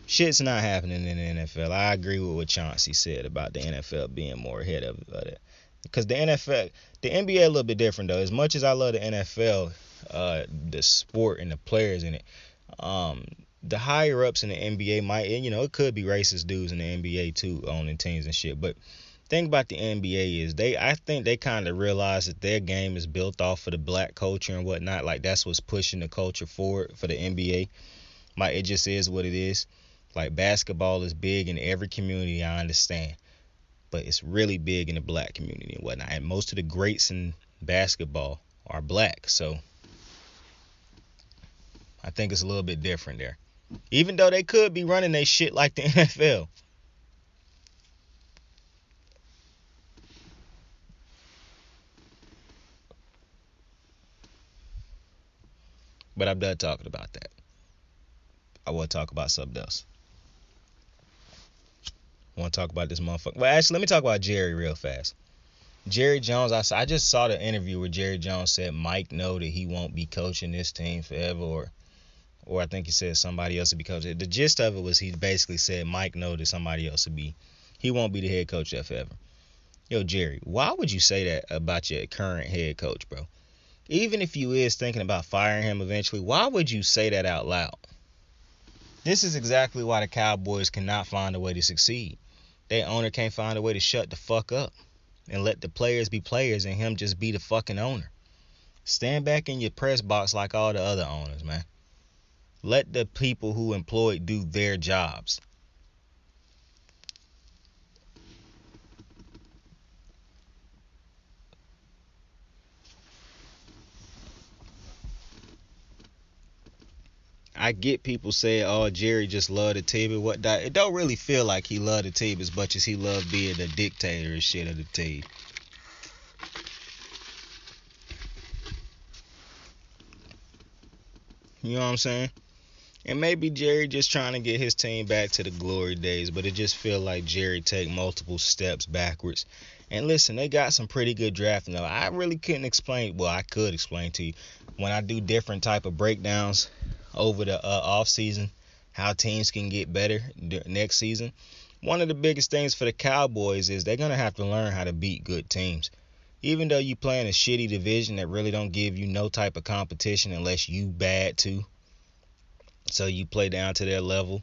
Shit's not happening in the NFL. I agree with what Chauncey said about the NFL being more ahead of it. Because the NBA a little bit different, though. As much as I love the NFL, the sport and the players in it, the higher ups in the NBA might, it could be racist dudes in the NBA too, owning teams and shit. But thing about the NBA is I think they kind of realize that their game is built off of the black culture and whatnot. Like, that's what's pushing the culture forward for the NBA. Like, it just is what it is. Like, basketball is big in every community, I understand. But it's really big in the black community and whatnot. And most of the greats in basketball are black. So I think it's a little bit different there. Even though they could be running their shit like the NFL. But I'm done talking about that. I want to talk about something else. I want to talk about this motherfucker. Well, actually, let me talk about Jerry real fast. Jerry Jones, I just saw the interview where Jerry Jones said Mike know that he won't be coaching this team forever, or I think he said somebody else would be coaching. The gist of it was he basically said Mike know that somebody else he won't be the head coach there forever. Yo, Jerry, why would you say that about your current head coach, bro? Even if you is thinking about firing him eventually, why would you say that out loud? This is exactly why the Cowboys cannot find a way to succeed. Their owner can't find a way to shut the fuck up and let the players be players and him just be the fucking owner. Stand back in your press box like all the other owners, man. Let the people who employed do their jobs. I get people saying, oh, Jerry just loved the team and whatnot. It don't really feel like he loved the team as much as he loved being the dictator and shit of the team. You know what I'm saying? And maybe Jerry just trying to get his team back to the glory days, but it just feel like Jerry take multiple steps backwards. And listen, they got some pretty good drafting. Now, I really couldn't explain. Well, I could explain to you when I do different type of breakdowns over the off season, how teams can get better next season. One of the biggest things for the Cowboys is they're gonna have to learn how to beat good teams. Even though you play in a shitty division that really don't give you no type of competition unless you bad too, so you play down to their level.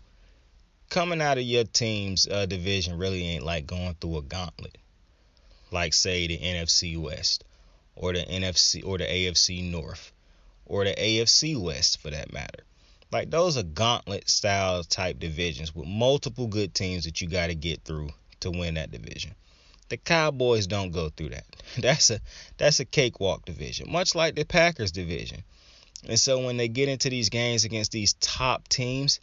Coming out of your team's division really ain't like going through a gauntlet, like say the NFC West or the NFC or the AFC North or the AFC West for that matter. Like, those are gauntlet style type divisions with multiple good teams that you got to get through to win that division. The Cowboys don't go through that. That's a cakewalk division, much like the Packers division. And so when they get into these games against these top teams,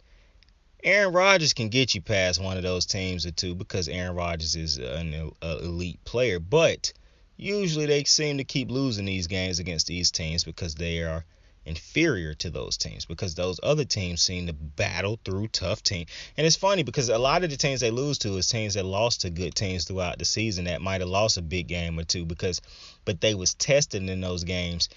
Aaron Rodgers can get you past one of those teams or two because Aaron Rodgers is an elite player. But usually they seem to keep losing these games against these teams because they are inferior to those teams, because those other teams seem to battle through tough teams. And it's funny because a lot of the teams they lose to is teams that lost to good teams throughout the season that might have lost a big game or two but they was tested in those games,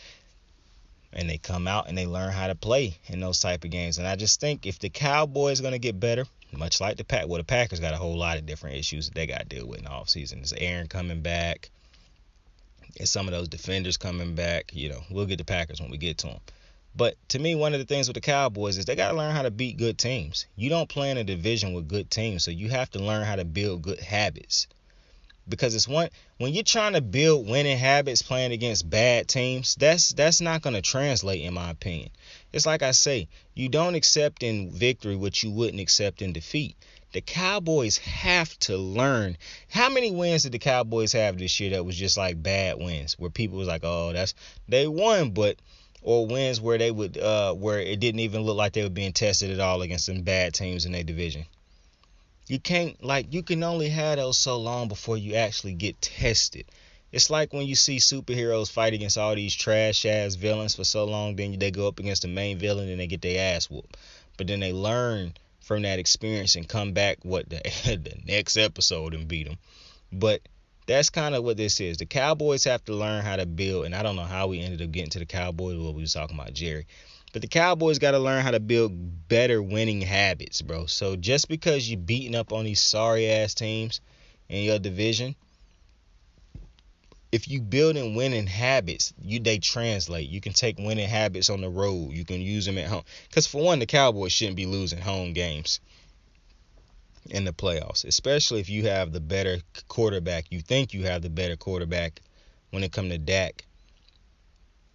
and they come out and they learn how to play in those type of games. And I just think if the Cowboys are going to get better, much like the Packers got a whole lot of different issues that they got to deal with in the offseason. It's Aaron coming back, and some of those defenders coming back. We'll get the Packers when we get to them. But to me, one of the things with the Cowboys is they got to learn how to beat good teams. You don't play in a division with good teams, so you have to learn how to build good habits. Because when you're trying to build winning habits playing against bad teams, that's not going to translate, in my opinion. It's like I say, you don't accept in victory what you wouldn't accept in defeat. The Cowboys have to learn. How many wins did the Cowboys have this year that was just like bad wins, where people was like, oh, they won, or wins where they would where it didn't even look like they were being tested at all against some bad teams in their division? You can only have those so long before you actually get tested. It's like when you see superheroes fight against all these trash ass villains for so long, then they go up against the main villain and they get their ass whooped. But then they learn from that experience and come back the next episode and beat them. But that's kind of what this is. The Cowboys have to learn how to build, and I don't know how we ended up getting to the Cowboys when we was talking about Jerry. But the Cowboys got to learn how to build better winning habits, bro. So just because you beating up on these sorry-ass teams in your division, if you building winning habits, they translate. You can take winning habits on the road. You can use them at home. Because for one, the Cowboys shouldn't be losing home games in the playoffs, especially if you have the better quarterback. You think you have the better quarterback when it comes to Dak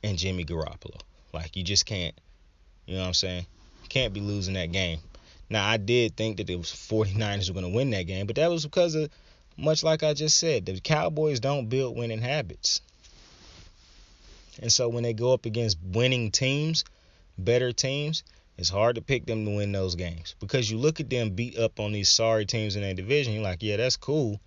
and Jimmy Garoppolo. Like, you just can't. You know what I'm saying? Can't be losing that game. Now, I did think that the 49ers were going to win that game, but that was because of, much like I just said, the Cowboys don't build winning habits. And so when they go up against winning teams, better teams, it's hard to pick them to win those games. Because you look at them beat up on these sorry teams in their division, you're like, yeah, that's cool.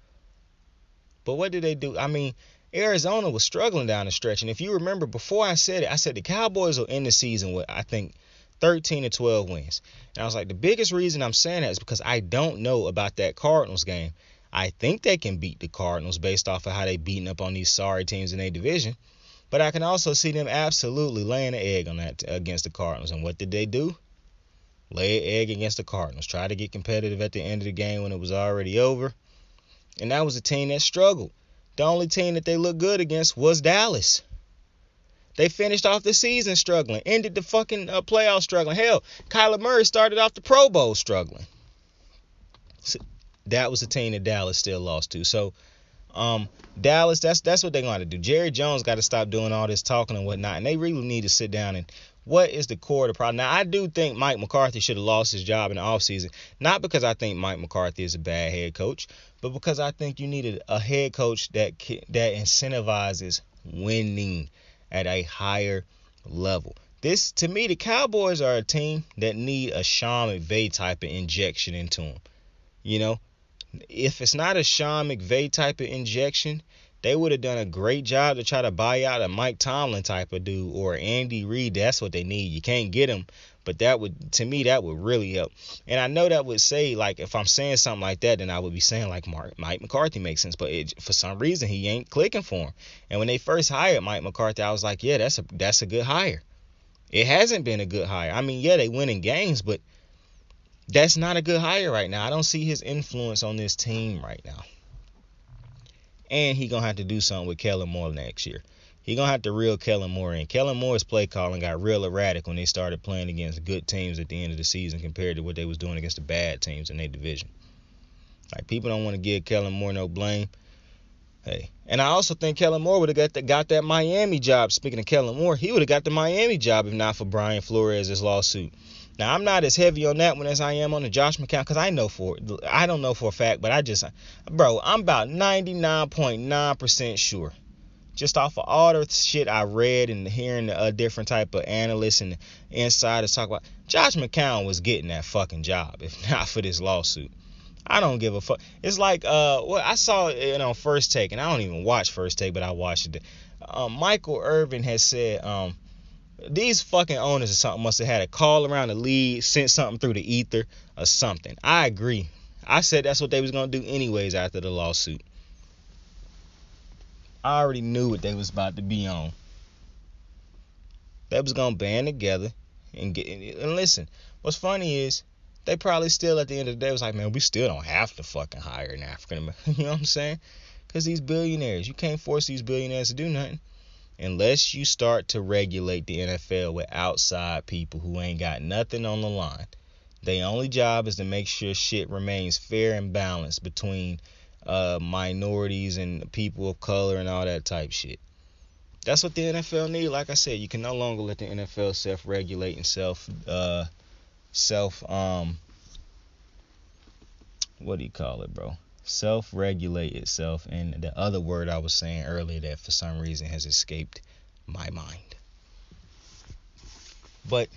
But what did they do? I mean, Arizona was struggling down the stretch. And if you remember, before I said it, I said the Cowboys will end the season with, I think, 13 to 12 wins. And I was like, the biggest reason I'm saying that is because I don't know about that Cardinals game. I think they can beat the Cardinals based off of how they beating up on these sorry teams in their division. But I can also see them absolutely laying an egg on that against the Cardinals. And what did they do? Lay an egg against the Cardinals. Try to get competitive at the end of the game when it was already over. And that was a team that struggled. The only team that they looked good against was Dallas. They finished off the season struggling. Ended the fucking playoffs struggling. Hell, Kyler Murray started off the Pro Bowl struggling. So that was the team that Dallas still lost to. So, Dallas, that's what they're going to do. Jerry Jones got to stop doing all this talking and whatnot. And they really need to sit down and what is the core of the problem? Now, I do think Mike McCarthy should have lost his job in the offseason. Not because I think Mike McCarthy is a bad head coach, but because I think you needed a head coach that incentivizes winning at a higher level. This, to me, the Cowboys are a team that need a Sean McVay type of injection into them. You know, if it's not a Sean McVay type of injection, they would have done a great job to try to buy out a Mike Tomlin type of dude or Andy Reid. That's what they need. You can't get him, but that would, to me, that would really help. And I know that would say, like, if I'm saying something like that, then I would be saying, like, Mike McCarthy makes sense. But for some reason, he ain't clicking for him. And when they first hired Mike McCarthy, I was like, yeah, that's a good hire. It hasn't been a good hire. I mean, yeah, they win in games, but that's not a good hire right now. I don't see his influence on this team right now. And he going to have to do something with Kellen Moore next year. He going to have to reel Kellen Moore in. Kellen Moore's play calling got real erratic when they started playing against good teams at the end of the season compared to what they was doing against the bad teams in their division. Like, people don't want to give Kellen Moore no blame. Hey, and I also think Kellen Moore would have got that Miami job. Speaking of Kellen Moore, he would have got the Miami job if not for Brian Flores' lawsuit. Now, I'm not as heavy on that one as I am on the Josh McCown, because I don't know for a fact, but I'm about 99.9% sure, just off of all the shit I read and hearing the different type of analysts and insiders talk about, Josh McCown was getting that fucking job if not for this lawsuit. I don't give a fuck. It's like I saw it on First Take, and I don't even watch First Take, but I watched it. Michael Irvin has said these fucking owners or something must have had a call around the league, sent something through the ether or something. I agree. I said that's what they was gonna do anyways after the lawsuit. I already knew what they was about to be on. They was gonna band together and listen. What's funny is they probably still at the end of the day was like, man, we still don't have to fucking hire an African American. You know what I'm saying? Because these billionaires, you can't force these billionaires to do nothing unless you start to regulate the NFL with outside people who ain't got nothing on the line. Their only job is to make sure shit remains fair and balanced between minorities and people of color and all that type shit. That's what the NFL need. Like I said, you can no longer let the NFL self-regulate and self-regulate itself. And the other word I was saying earlier that for some reason has escaped my mind. But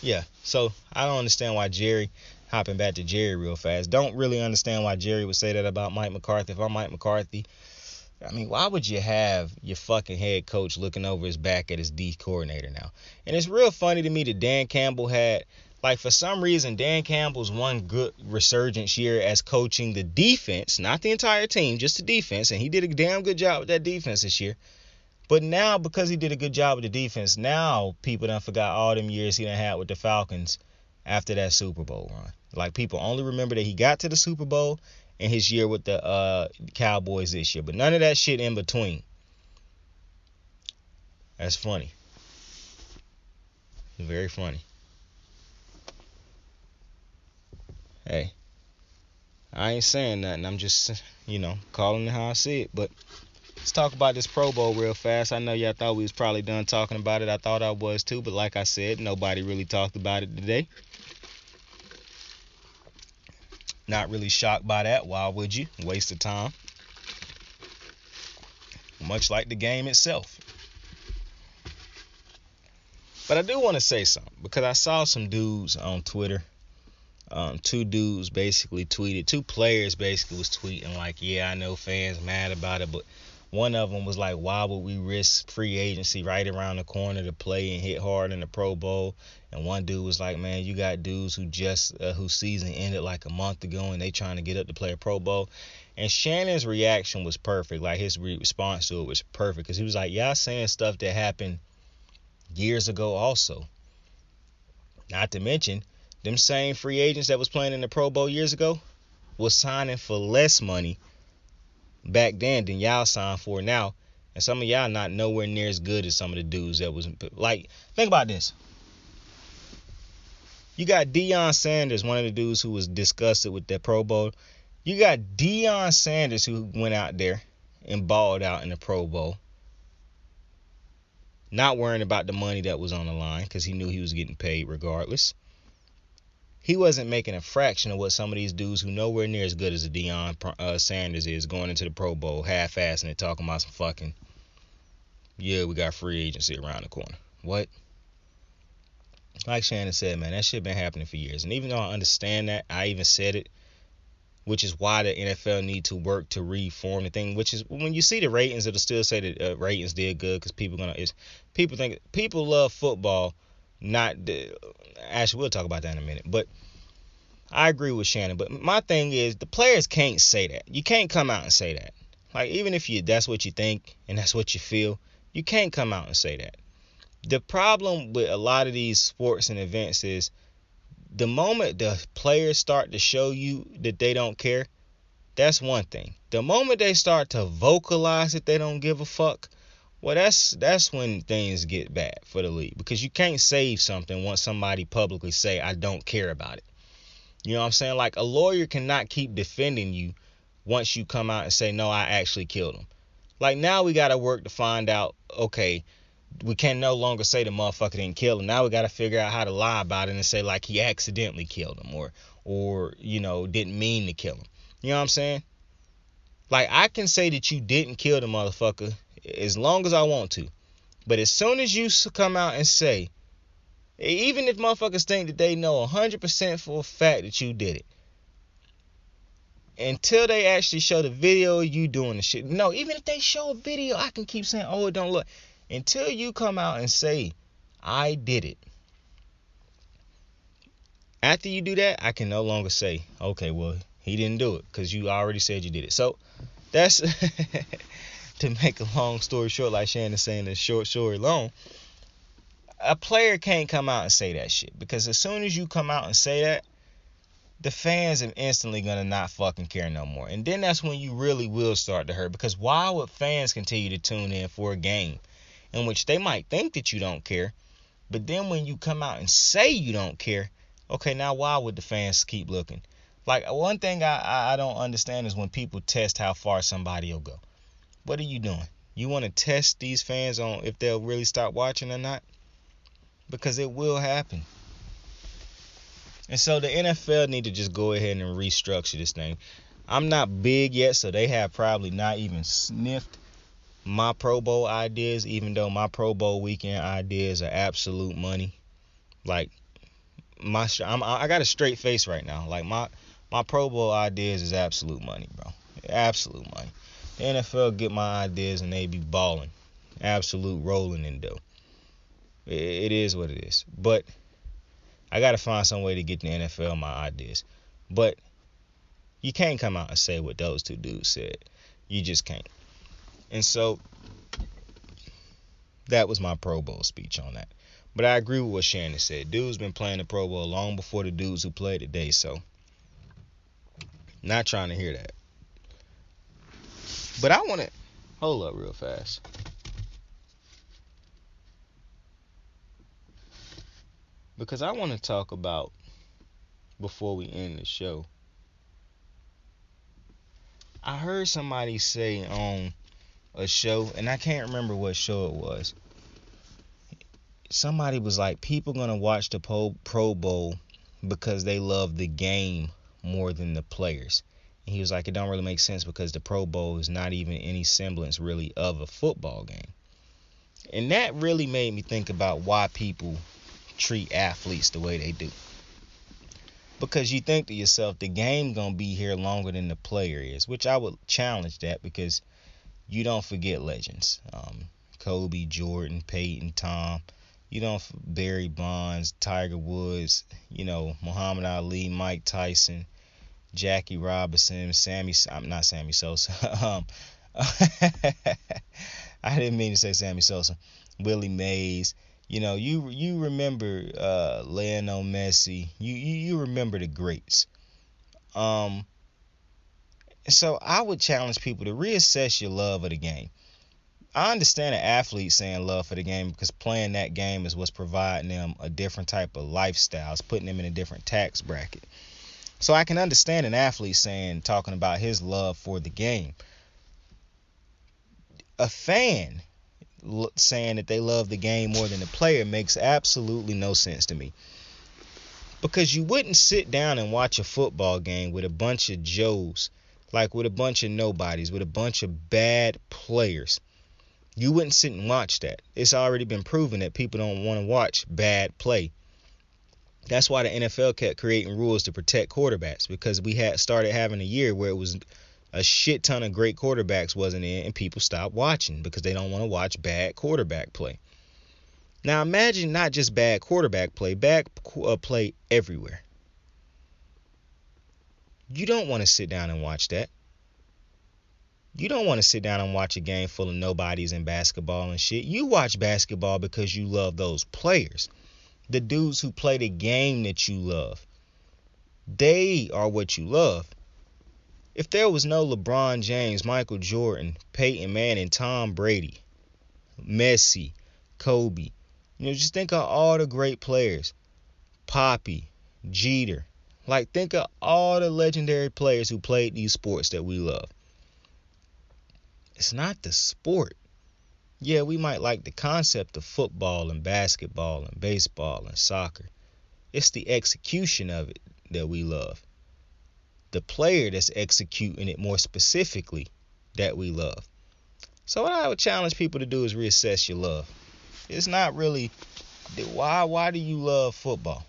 yeah, so I don't understand why hopping back to Jerry real fast, don't really understand why Jerry would say that about Mike McCarthy. If I'm Mike McCarthy, I mean, why would you have your fucking head coach looking over his back at his D coordinator now? And it's real funny to me that Dan Campbell had, like, for some reason, Dan Campbell's one good resurgence year as coaching the defense, not the entire team, just the defense, and he did a damn good job with that defense this year. But now, because he did a good job with the defense, now people done forgot all them years he done had with the Falcons after that Super Bowl run. Like, people only remember that he got to the Super Bowl and his year with the Cowboys this year, but none of that shit in between. That's funny. Very funny. Hey, I ain't saying nothing. I'm just, calling it how I see it. But let's talk about this Pro Bowl real fast. I know y'all thought we was probably done talking about it. I thought I was too, but like I said, nobody really talked about it today. Not really shocked by that. Why would you? Waste of time. Much like the game itself. But I do want to say something, because I saw some dudes on Twitter. Two dudes basically tweeted. Two players basically was tweeting like, yeah, I know fans mad about it, but one of them was like, why would we risk free agency right around the corner to play and hit hard in the Pro Bowl? And one dude was like, man, you got dudes who just whose season ended like a month ago and they trying to get up to play a Pro Bowl. And Shannon's reaction was perfect. Like, his response to it was perfect, because he was like, y'all saying stuff that happened years ago also. Not to mention, them same free agents that was playing in the Pro Bowl years ago was signing for less money back then than y'all signed for now. And some of y'all not nowhere near as good as some of the dudes that was, like, think about this. You got Deion Sanders, one of the dudes who was disgusted with that Pro Bowl. You got Deion Sanders, who went out there and balled out in the Pro Bowl, not worrying about the money that was on the line because he knew he was getting paid regardless. He wasn't making a fraction of what some of these dudes who nowhere near as good as a Deion Sanders is going into the Pro Bowl half-assing and talking about some fucking, yeah, we got free agency around the corner. What? Like Shannon said, man, that shit been happening for years. And even though I understand that, I even said it, which is why the NFL need to work to reform the thing, which is when you see the ratings, it'll still say that ratings did good because people love football. Actually, we'll talk about that in a minute. But I agree with Shannon. But my thing is, the players can't say that. You can't come out and say that. Like, even if that's what you think and that's what you feel, you can't come out and say that. The problem with a lot of these sports and events is the moment the players start to show you that they don't care, that's one thing. The moment they start to vocalize that they don't give a fuck, well, that's when things get bad for the league, because you can't save something once somebody publicly say, I don't care about it. You know what I'm saying? Like, a lawyer cannot keep defending you once you come out and say, no, I actually killed him. Like, now we got to work to find out, okay, we can no longer say the motherfucker didn't kill him. Now we got to figure out how to lie about it and say, like, he accidentally killed him or didn't mean to kill him. You know what I'm saying? Like, I can say that you didn't kill the motherfucker as long as I want to. But as soon as you come out and say, even if motherfuckers think that they know 100% for a fact that you did it, until they actually show the video of you doing the shit. No, even if they show a video, I can keep saying, oh, it don't look. Until you come out and say, I did it. After you do that, I can no longer say, okay, well, he didn't do it because you already said you did it. So that's to make a long story short, like Shannon's saying, a short story long. A player can't come out and say that shit, because as soon as you come out and say that, the fans are instantly going to not fucking care no more. And then that's when you really will start to hurt, because why would fans continue to tune in for a game in which they might think that you don't care, but then when you come out and say you don't care, okay, now why would the fans keep looking? Like, one thing I don't understand is when people test how far somebody will go. What are you doing? You want to test these fans on if they'll really stop watching or not? Because it will happen. And so the NFL need to just go ahead and restructure this thing. I'm not big yet, so they have probably not even sniffed my Pro Bowl ideas, even though my Pro Bowl weekend ideas are absolute money. Like, I got a straight face right now. Like, my Pro Bowl ideas is absolute money, bro. Absolute money. The NFL get my ideas and they be balling. Absolute rolling in dough. It is what it is. But I got to find some way to get the NFL my ideas. But you can't come out and say what those two dudes said. You just can't. And so that was my Pro Bowl speech on that. But I agree with what Shannon said. Dudes been playing the Pro Bowl long before the dudes who played today. So not trying to hear that. But I want to hold up real fast. Because I want to talk about, before we end the show, I heard somebody say on a show, and I can't remember what show it was. Somebody was like, people going to watch the Pro Bowl because they love the game more than the players. And he was like, it don't really make sense because the Pro Bowl is not even any semblance really of a football game. And that really made me think about why people treat athletes the way they do. Because you think to yourself, the game gonna be here longer than the player is, which I would challenge that, because you don't forget legends. Kobe, Jordan, Peyton, Tom. You don't Barry Bonds, Tiger Woods, Muhammad Ali, Mike Tyson, Jackie Robinson, not Sammy Sosa. I didn't mean to say Sammy Sosa. Willie Mays. You remember Lionel Messi. You remember the greats. So I would challenge people to reassess your love of the game. I understand an athlete saying love for the game because playing that game is what's providing them a different type of lifestyle. It's putting them in a different tax bracket. So I can understand an athlete talking about his love for the game. A fan saying that they love the game more than the player makes absolutely no sense to me. Because you wouldn't sit down and watch a football game with a bunch of Joes, like with a bunch of nobodies, with a bunch of bad players. You wouldn't sit and watch that. It's already been proven that people don't want to watch bad play. That's why the NFL kept creating rules to protect quarterbacks, because we had started having a year where it was a shit ton of great quarterbacks wasn't in, and people stopped watching because they don't want to watch bad quarterback play. Now imagine not just bad quarterback play, bad play everywhere. You don't want to sit down and watch that. You don't want to sit down and watch a game full of nobodies in basketball and shit. You watch basketball because you love those players. The dudes who play the game that you love. They are what you love. If there was no LeBron James, Michael Jordan, Peyton Manning, Tom Brady, Messi, Kobe, just think of all the great players. Poppy, Jeter. Like, think of all the legendary players who played these sports that we love. It's not the sport. Yeah, we might like the concept of football and basketball and baseball and soccer. It's the execution of it that we love. The player that's executing it more specifically that we love. So what I would challenge people to do is reassess your love. It's not really why do you love football?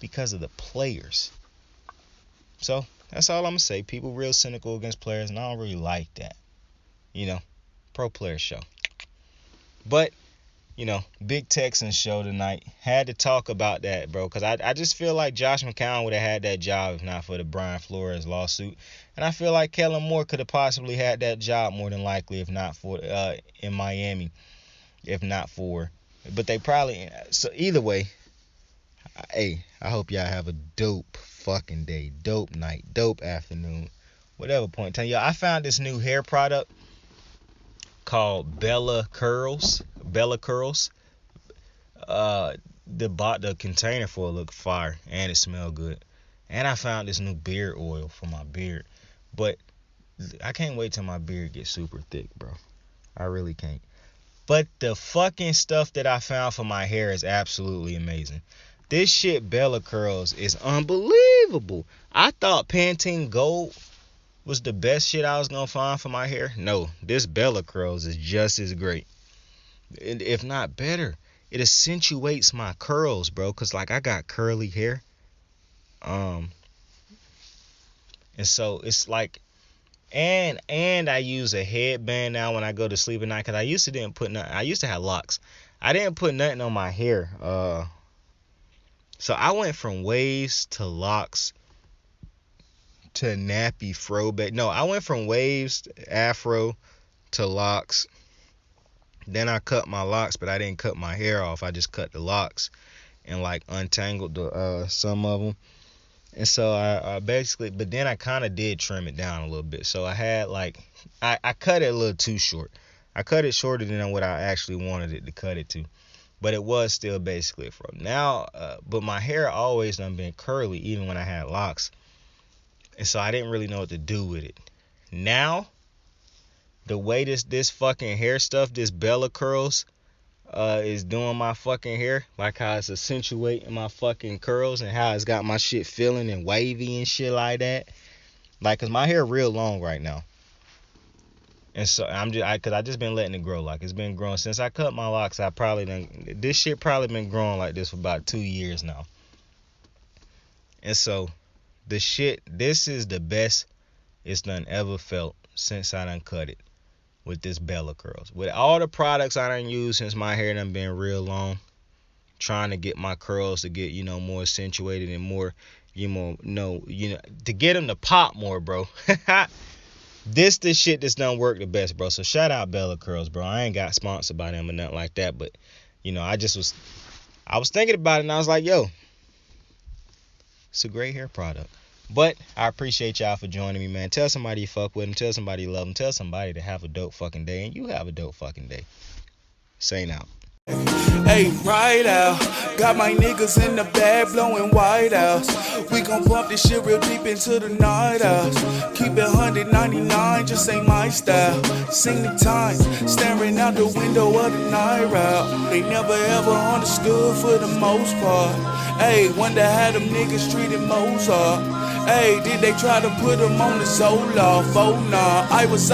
Because of the players. So that's all I'm gonna say. People real cynical against players, and I don't really like that. Pro player show. But big Texans show tonight. Had to talk about that, bro, because I just feel like Josh McCown would have had that job if not for the Brian Flores lawsuit. And I feel like Kellen Moore could have possibly had that job more than likely if not for in Miami. If not for. But they probably. So either way, hey, I hope y'all have a dope fucking day. Dope night. Dope afternoon. Whatever point in time. Yo, I found this new hair product called Bella Curls. The container for it looked fire and it smelled good. And I found this new beard oil for my beard. But I can't wait till my beard gets super thick, bro. I really can't. But the fucking stuff that I found for my hair is absolutely amazing. This shit Bella Curls is unbelievable. I thought Pantene Gold was the best shit I was gonna find for my hair. No, this Bella Curls is just as great, and if not better. It accentuates my curls, bro, cause like I got curly hair, and so it's like, and I use a headband now when I go to sleep at night, cause I used to have locks. I didn't put nothing on my hair, so I went from waves to locks to nappy throwback. No, I went from waves, afro, to locks. Then I cut my locks, but I didn't cut my hair off. I just cut the locks and like untangled some of them. And so I basically, but then I kind of did trim it down a little bit. So I had like, I cut it a little too short. I cut it shorter than what I actually wanted it to cut it to. But it was still basically from now. But my hair always done been curly, even when I had locks. And so I didn't really know what to do with it. Now, the way this fucking hair stuff, this Bella Curls, is doing my fucking hair, like how it's accentuating my fucking curls and how it's got my shit feeling and wavy and shit like that. Like, cause my hair real long right now. And so I just been letting it grow. Like, it's been growing since I cut my locks. This shit probably been growing like this for about 2 years now. And so this is the best it's done ever felt since I done cut it with this Bella Curls. With all the products I done used since my hair done been real long, trying to get my curls to get, more accentuated and more, to get them to pop more, bro. This shit that's done work the best, bro. So shout out Bella Curls, bro. I ain't got sponsored by them or nothing like that, but I was thinking about it and I was like, yo, it's a great hair product. But I appreciate y'all for joining me, man. Tell somebody you fuck with them. Tell somebody you love them. Tell somebody to have a dope fucking day. And you have a dope fucking day. Saying out. Hey, right out. Got my niggas in the bag blowing white out. We gon' bump this shit real deep into the night out. Keep it 199, just ain't my style. Sing the time, staring out the window of the night route. They never ever understood for the most part. Hey, wonder how them niggas treated Mozart. Hey, did they try to put him on the Zoloft? Oh nah, I was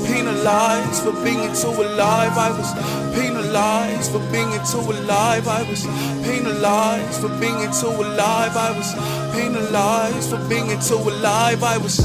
penalized for being too alive. I was penalized for being too alive. I was penalized for being too alive. I was penalized for being too alive. I was